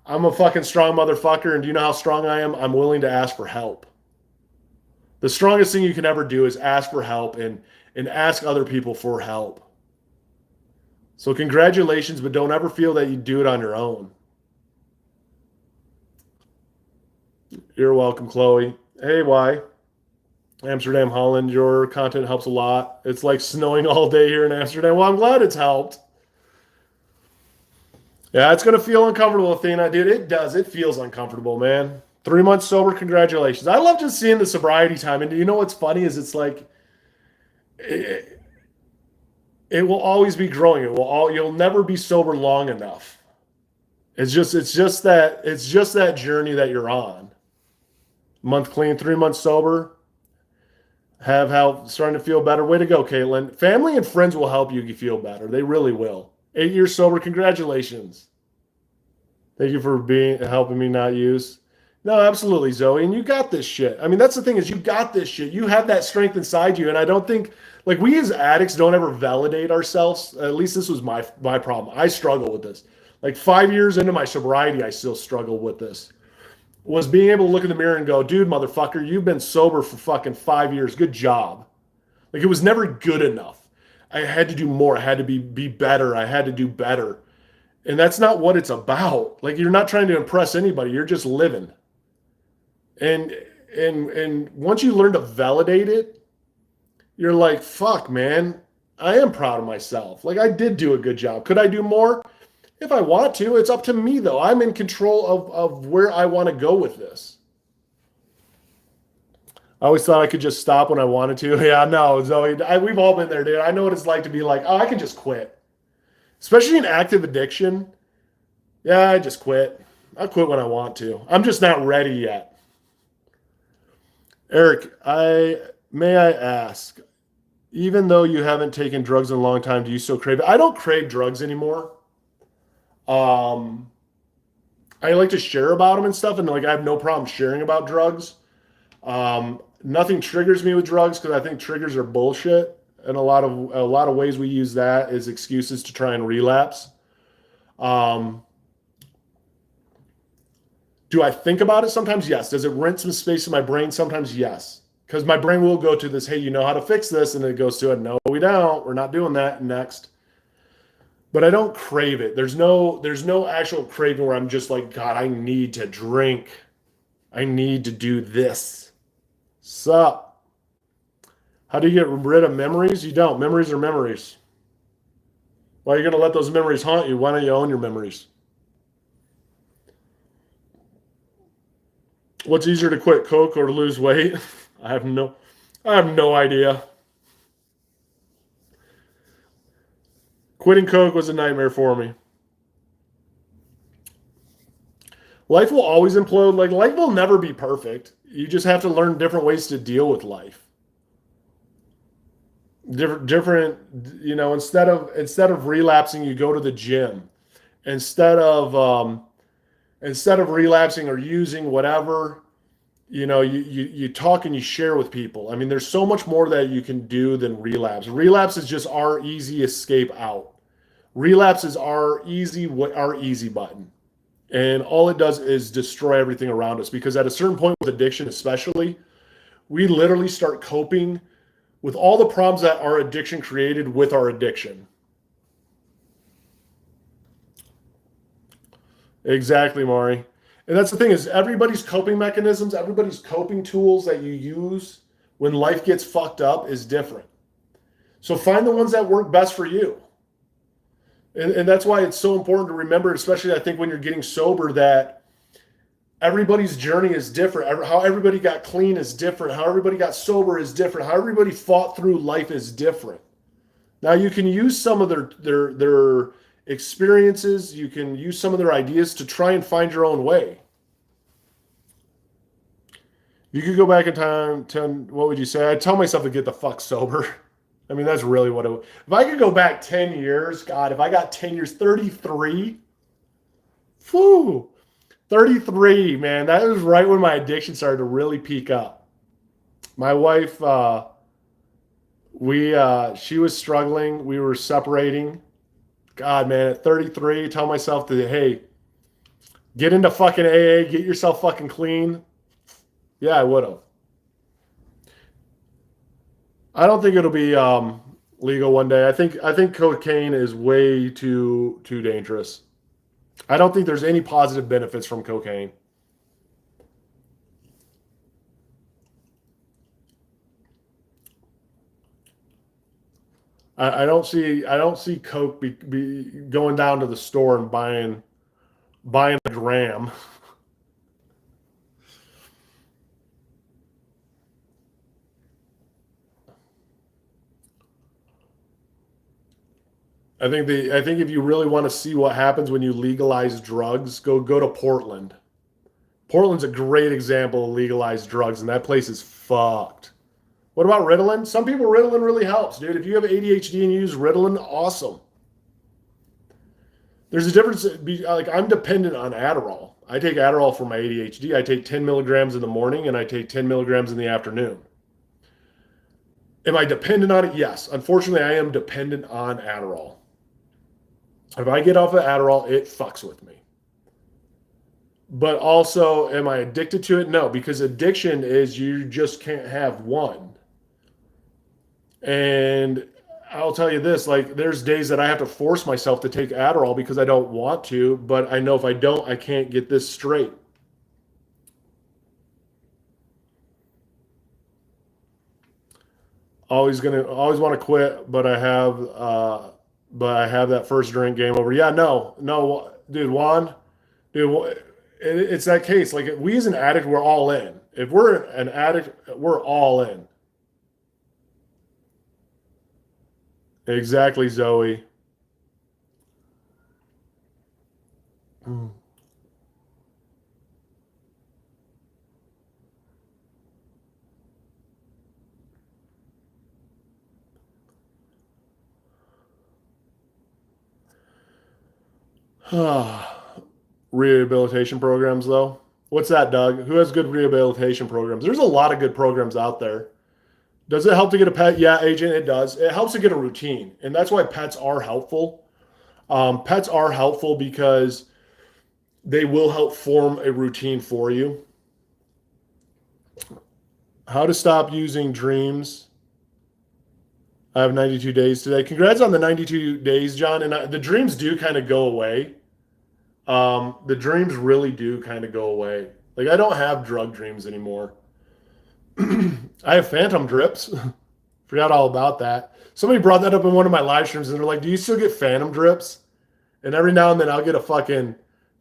I'm a fucking strong motherfucker, and do you know how strong I am? I'm willing to ask for help. The strongest thing you can ever do is ask for help and ask other people for help. So congratulations, but don't ever feel that you do it on your own. You're welcome, Chloe. Hey, why? Amsterdam, Holland, your content helps a lot. It's like snowing all day here in Amsterdam. Well, I'm glad it's helped. Yeah, it's going to feel uncomfortable, Athena. Dude, it does. It feels uncomfortable, man. 3 months sober, congratulations. I love just seeing the sobriety time. And you know what's funny is it's like, it will always be growing. You'll never be sober long enough. It's just that journey that you're on. Month clean, 3 months sober. Have how starting to feel better. Way to go, Caitlin. Family and friends will help you feel better. They really will. 8 years sober. Congratulations. Thank you for helping me not use. No, absolutely, Zoe. And you got this shit. I mean, that's the thing, is you got this shit. You have that strength inside you. And I don't think, like, we as addicts don't ever validate ourselves. At least this was my problem. I struggle with this. Like 5 years into my sobriety, I still struggle with this. Was being able to look in the mirror and go, dude, motherfucker, you've been sober for fucking 5 years. Good job. Like, it was never good enough. I had to do more. I had to be better. I had to do better. And that's not what it's about. Like you're not trying to impress anybody. You're just living. And and once you learn to validate it, you're like, fuck, man, I am proud of myself. Like I did do a good job. Could I do more? If I want to, it's up to me though. I'm in control of where I want to go with this. I always thought I could just stop when I wanted to. Yeah, no, Zoe, we've all been there, dude. I know what it's like to be like, oh, I can just quit. Especially in active addiction. Yeah, I just quit. I quit when I want to. I'm just not ready yet. Eric, may I ask, even though you haven't taken drugs in a long time, do you still crave it? I don't crave drugs anymore. Um, I like to share about them and stuff, and like I have no problem sharing about drugs. Nothing triggers me with drugs because I think triggers are bullshit. And a lot of ways we use that is excuses to try and relapse. Um, do I think about it sometimes? Yes. Does it rent some space in my brain? Sometimes yes. Because my brain will go to this, hey, you know how to fix this, and it goes to it, no, we don't. We're not doing that next. But I don't crave it. There's no actual craving where I'm just like, God, I need to drink. I need to do this. Sup? How do you get rid of memories? You don't. Memories are memories. Why are you going to let those memories haunt you? Why don't you own your memories? What's easier to quit, Coke or to lose weight? I have no idea. Quitting Coke was a nightmare for me. Life will always implode. Like life will never be perfect. You just have to learn different ways to deal with life. Different, instead of relapsing, you go to the gym. Instead of relapsing or using whatever, you talk and you share with people. I mean, there's so much more that you can do than relapse. Relapse is just our easy escape out. Relapse is our easy button. And all it does is destroy everything around us because at a certain point with addiction, especially, we literally start coping with all the problems that our addiction created with our addiction. Exactly, Mari. And that's the thing is everybody's coping mechanisms, everybody's coping tools that you use when life gets fucked up is different. So find the ones that work best for you. And that's why it's so important to remember, especially I think when you're getting sober, that everybody's journey is different. How everybody got clean is different. How everybody got sober is different. How everybody fought through life is different. Now you can use some of their experiences, you can use some of their ideas to try and find your own way. You could go back in time, what would you say? I'd tell myself to get the fuck sober. I mean, that's really what it would. If I could go back 10 years, God, if I got 10 years, 33, whew, 33, man, that was right when my addiction started to really peak up. My wife, she was struggling. We were separating. God, man, at 33, tell myself to, hey, get into fucking AA, get yourself fucking clean. Yeah, I would have. I don't think it'll be legal one day. I think cocaine is way too dangerous. I don't think there's any positive benefits from cocaine. I don't see coke be going down to the store and buying a gram. I think if you really want to see what happens when you legalize drugs, go to Portland. Portland's a great example of legalized drugs, and that place is fucked. What about Ritalin? Some people Ritalin really helps, dude. If you have ADHD and you use Ritalin, awesome. There's a difference. Like I'm dependent on Adderall. I take Adderall for my ADHD. I take 10 milligrams in the morning and I take 10 milligrams in the afternoon. Am I dependent on it? Yes. Unfortunately, I am dependent on Adderall. If I get off of Adderall, it fucks with me. But also, am I addicted to it? No, because addiction is you just can't have one. And I'll tell you this, like there's days that I have to force myself to take Adderall because I don't want to, but I know if I don't, I can't get this straight. Always want to quit, but I have that first drink, game over. Yeah, no, dude, Juan, dude, it's that case. Like we as an addict, we're all in. If we're an addict, we're all in. Exactly, Zoe. Mm. Rehabilitation programs, though. What's that, Doug? Who has good rehabilitation programs? There's a lot of good programs out there. Does it help to get a pet? Yeah, agent, it does. It helps to get a routine, and that's why pets are helpful. Pets are helpful because they will help form a routine for you. How to stop using dreams. I have 92 days today. Congrats on the 92 days, John. And the dreams do kind of go away. The dreams really do kind of go away. Like I don't have drug dreams anymore. I have phantom drips. Forgot all about that. Somebody brought that up in one of my live streams and they're like, "Do you still get phantom drips?" And every now and then I'll get a fucking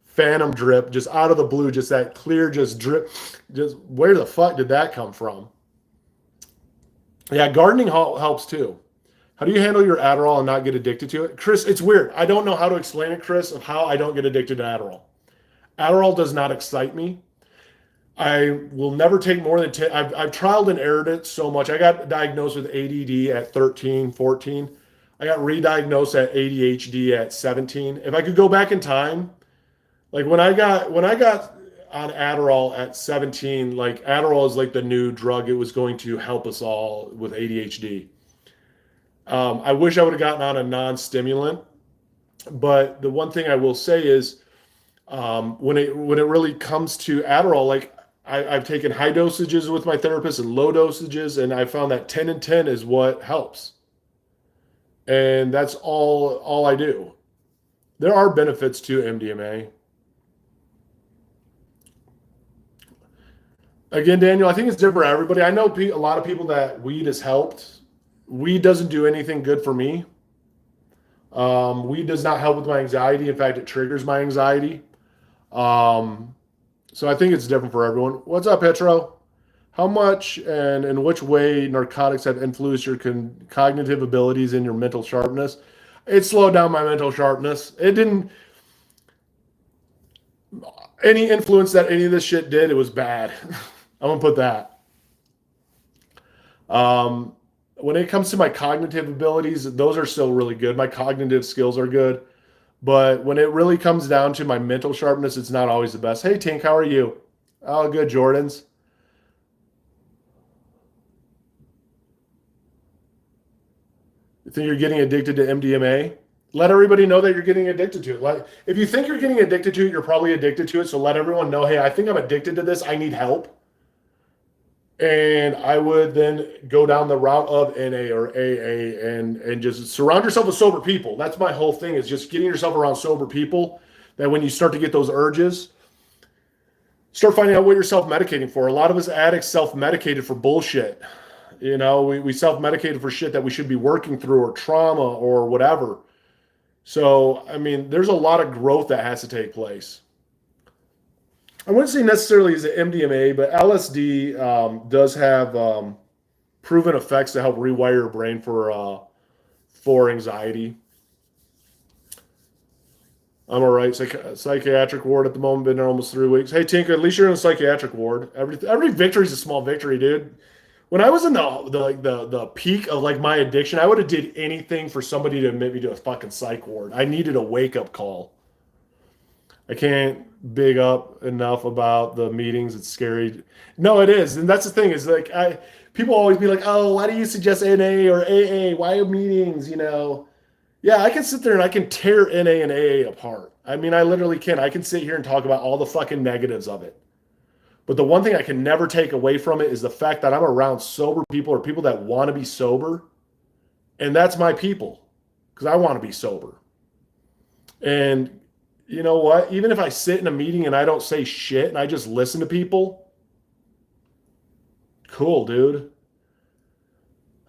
phantom drip just out of the blue, just that clear, just drip. Just where the fuck did that come from? Yeah, gardening helps too. How do you handle your Adderall and not get addicted to it? Chris, it's weird. I don't know how to explain it, Chris, of how I don't get addicted to Adderall. Adderall does not excite me. I will never take more than 10. I've trialed and errored it so much. I got diagnosed with ADD at 13, 14. I got re-diagnosed at ADHD at 17. If I could go back in time, like when I got on Adderall at 17, like Adderall is like the new drug. It was going to help us all with ADHD. I wish I would have gotten on a non-stimulant, but the one thing I will say is when it really comes to Adderall, like I've taken high dosages with my therapist and low dosages, and I found that 10 and 10 is what helps, and that's all I do. There are benefits to MDMA. Again, Daniel, I think it's different for everybody. I know a lot of people that weed has helped. Weed doesn't do anything good for me. Weed does not help with my anxiety. In fact, it triggers my anxiety. Um, so I think it's different for everyone. What's up, Petro? How much and in which way narcotics have influenced your cognitive abilities and your mental sharpness? It slowed down my mental sharpness. It didn't, any influence that any of this shit did, it was bad. I'm gonna put that. Um, when it comes to my cognitive abilities, those are still really good. My cognitive skills are good. But when it really comes down to my mental sharpness, it's not always the best. Hey, Tink, how are you? Oh, good, Jordans. You think you're getting addicted to MDMA? Let everybody know that you're getting addicted to it. Like, if you think you're getting addicted to it, you're probably addicted to it. So let everyone know, hey, I think I'm addicted to this. I need help. And I would then go down the route of NA or AA and just surround yourself with sober people. That's my whole thing, is just getting yourself around sober people, that when you start to get those urges, start finding out what you're self-medicating for. A lot of us addicts self-medicated for bullshit. You know, we self-medicated for shit that we should be working through, or trauma or whatever. So, I mean, there's a lot of growth that has to take place. I wouldn't say necessarily is it MDMA, but LSD does have proven effects to help rewire your brain for anxiety. I'm all right. Psychiatric ward at the moment. Been there almost 3 weeks. Hey, Tinker, at least you're in a psychiatric ward. Every victory is a small victory, dude. When I was in the peak of like my addiction, I would have did anything for somebody to admit me to a fucking psych ward. I needed a wake up call. I can't big up enough about the meetings. It's scary. No, it is, and that's the thing. Is like people always be like, "Oh, why do you suggest NA or AA? Why meetings?" You know. Yeah, I can sit there and I can tear NA and AA apart. I mean, I literally can. I can sit here and talk about all the fucking negatives of it. But the one thing I can never take away from it is the fact that I'm around sober people, or people that want to be sober, And that's my people, because I want to be sober. And you know what? Even if I sit in a meeting and I don't say shit and I just listen to people, cool, dude.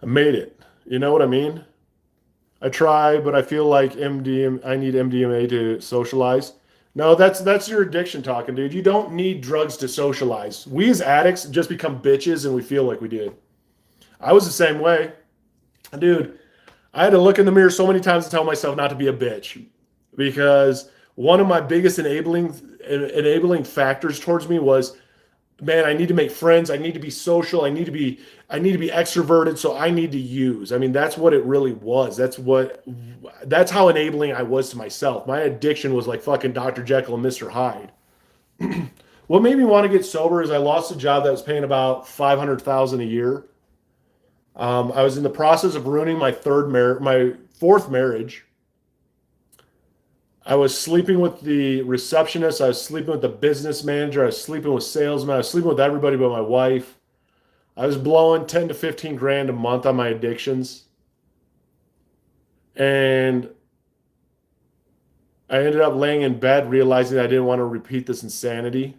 I made it. You know what I mean? I try, but I feel like I need MDMA to socialize. No, that's your addiction talking, dude. You don't need drugs to socialize. We as addicts just become bitches and we feel like we did. I was the same way. Dude, I had to look in the mirror so many times to tell myself not to be a bitch because one of my biggest enabling factors towards me was, man, I need to make friends. I need to be social. I need to be extroverted. So I need to use. I mean, that's what it really was. That's how enabling I was to myself. My addiction was like fucking Dr. Jekyll and Mr. Hyde. What made me want to get sober is I lost a job that was paying about $500,000 a year. I was in the process of ruining my fourth marriage. I was sleeping with the receptionist. I was sleeping with the business manager. I was sleeping with salesmen. I was sleeping with everybody but my wife. I was blowing 10 to 15 grand a month on my addictions. And I ended up laying in bed realizing I didn't want to repeat this insanity.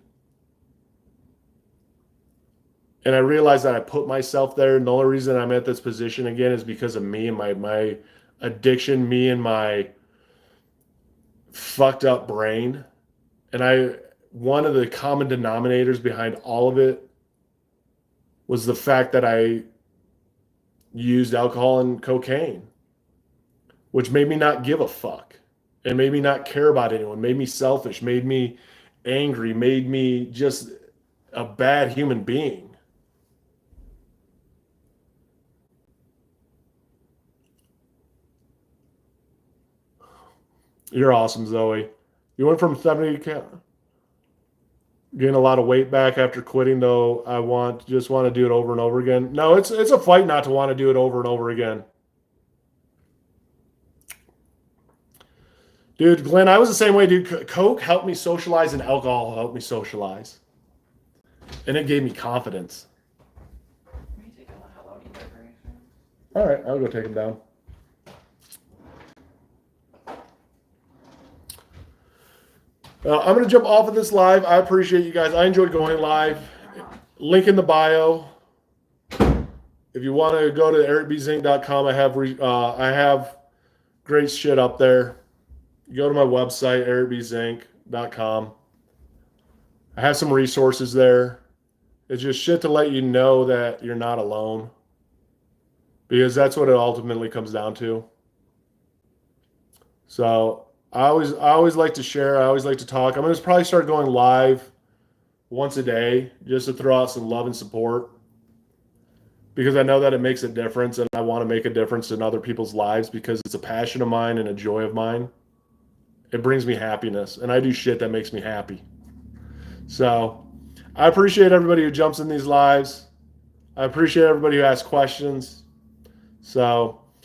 And I realized that I put myself there. And the only reason I'm at this position again is because of me and my addiction, me and my fucked up brain. And one of the common denominators behind all of it was the fact that I used alcohol and cocaine, which made me not give a fuck and made me not care about anyone, made me selfish, made me angry, made me just a bad human being. You're awesome, Zoe. You went from 70 gain a lot of weight back after quitting, though. Just want to do it over and over again. No, it's a fight not to want to do it over and over again. Dude, Glenn, I was the same way, dude. Coke helped me socialize and alcohol helped me socialize. And it gave me confidence. All right, I'll go take them down. I'm going to jump off of this live. I appreciate you guys. I enjoyed going live. Link in the bio. If you want to go to ericbzink.com, I have great shit up there. Go to my website, ericbzink.com. I have some resources there. It's just shit to let you know that you're not alone. Because that's what it ultimately comes down to. So I always like to share. I always like to talk. I'm going to probably start going live once a day just to throw out some love and support because I know that it makes a difference and I want to make a difference in other people's lives because it's a passion of mine and a joy of mine. It brings me happiness and I do shit that makes me happy. So I appreciate everybody who jumps in these lives. I appreciate everybody who asks questions. So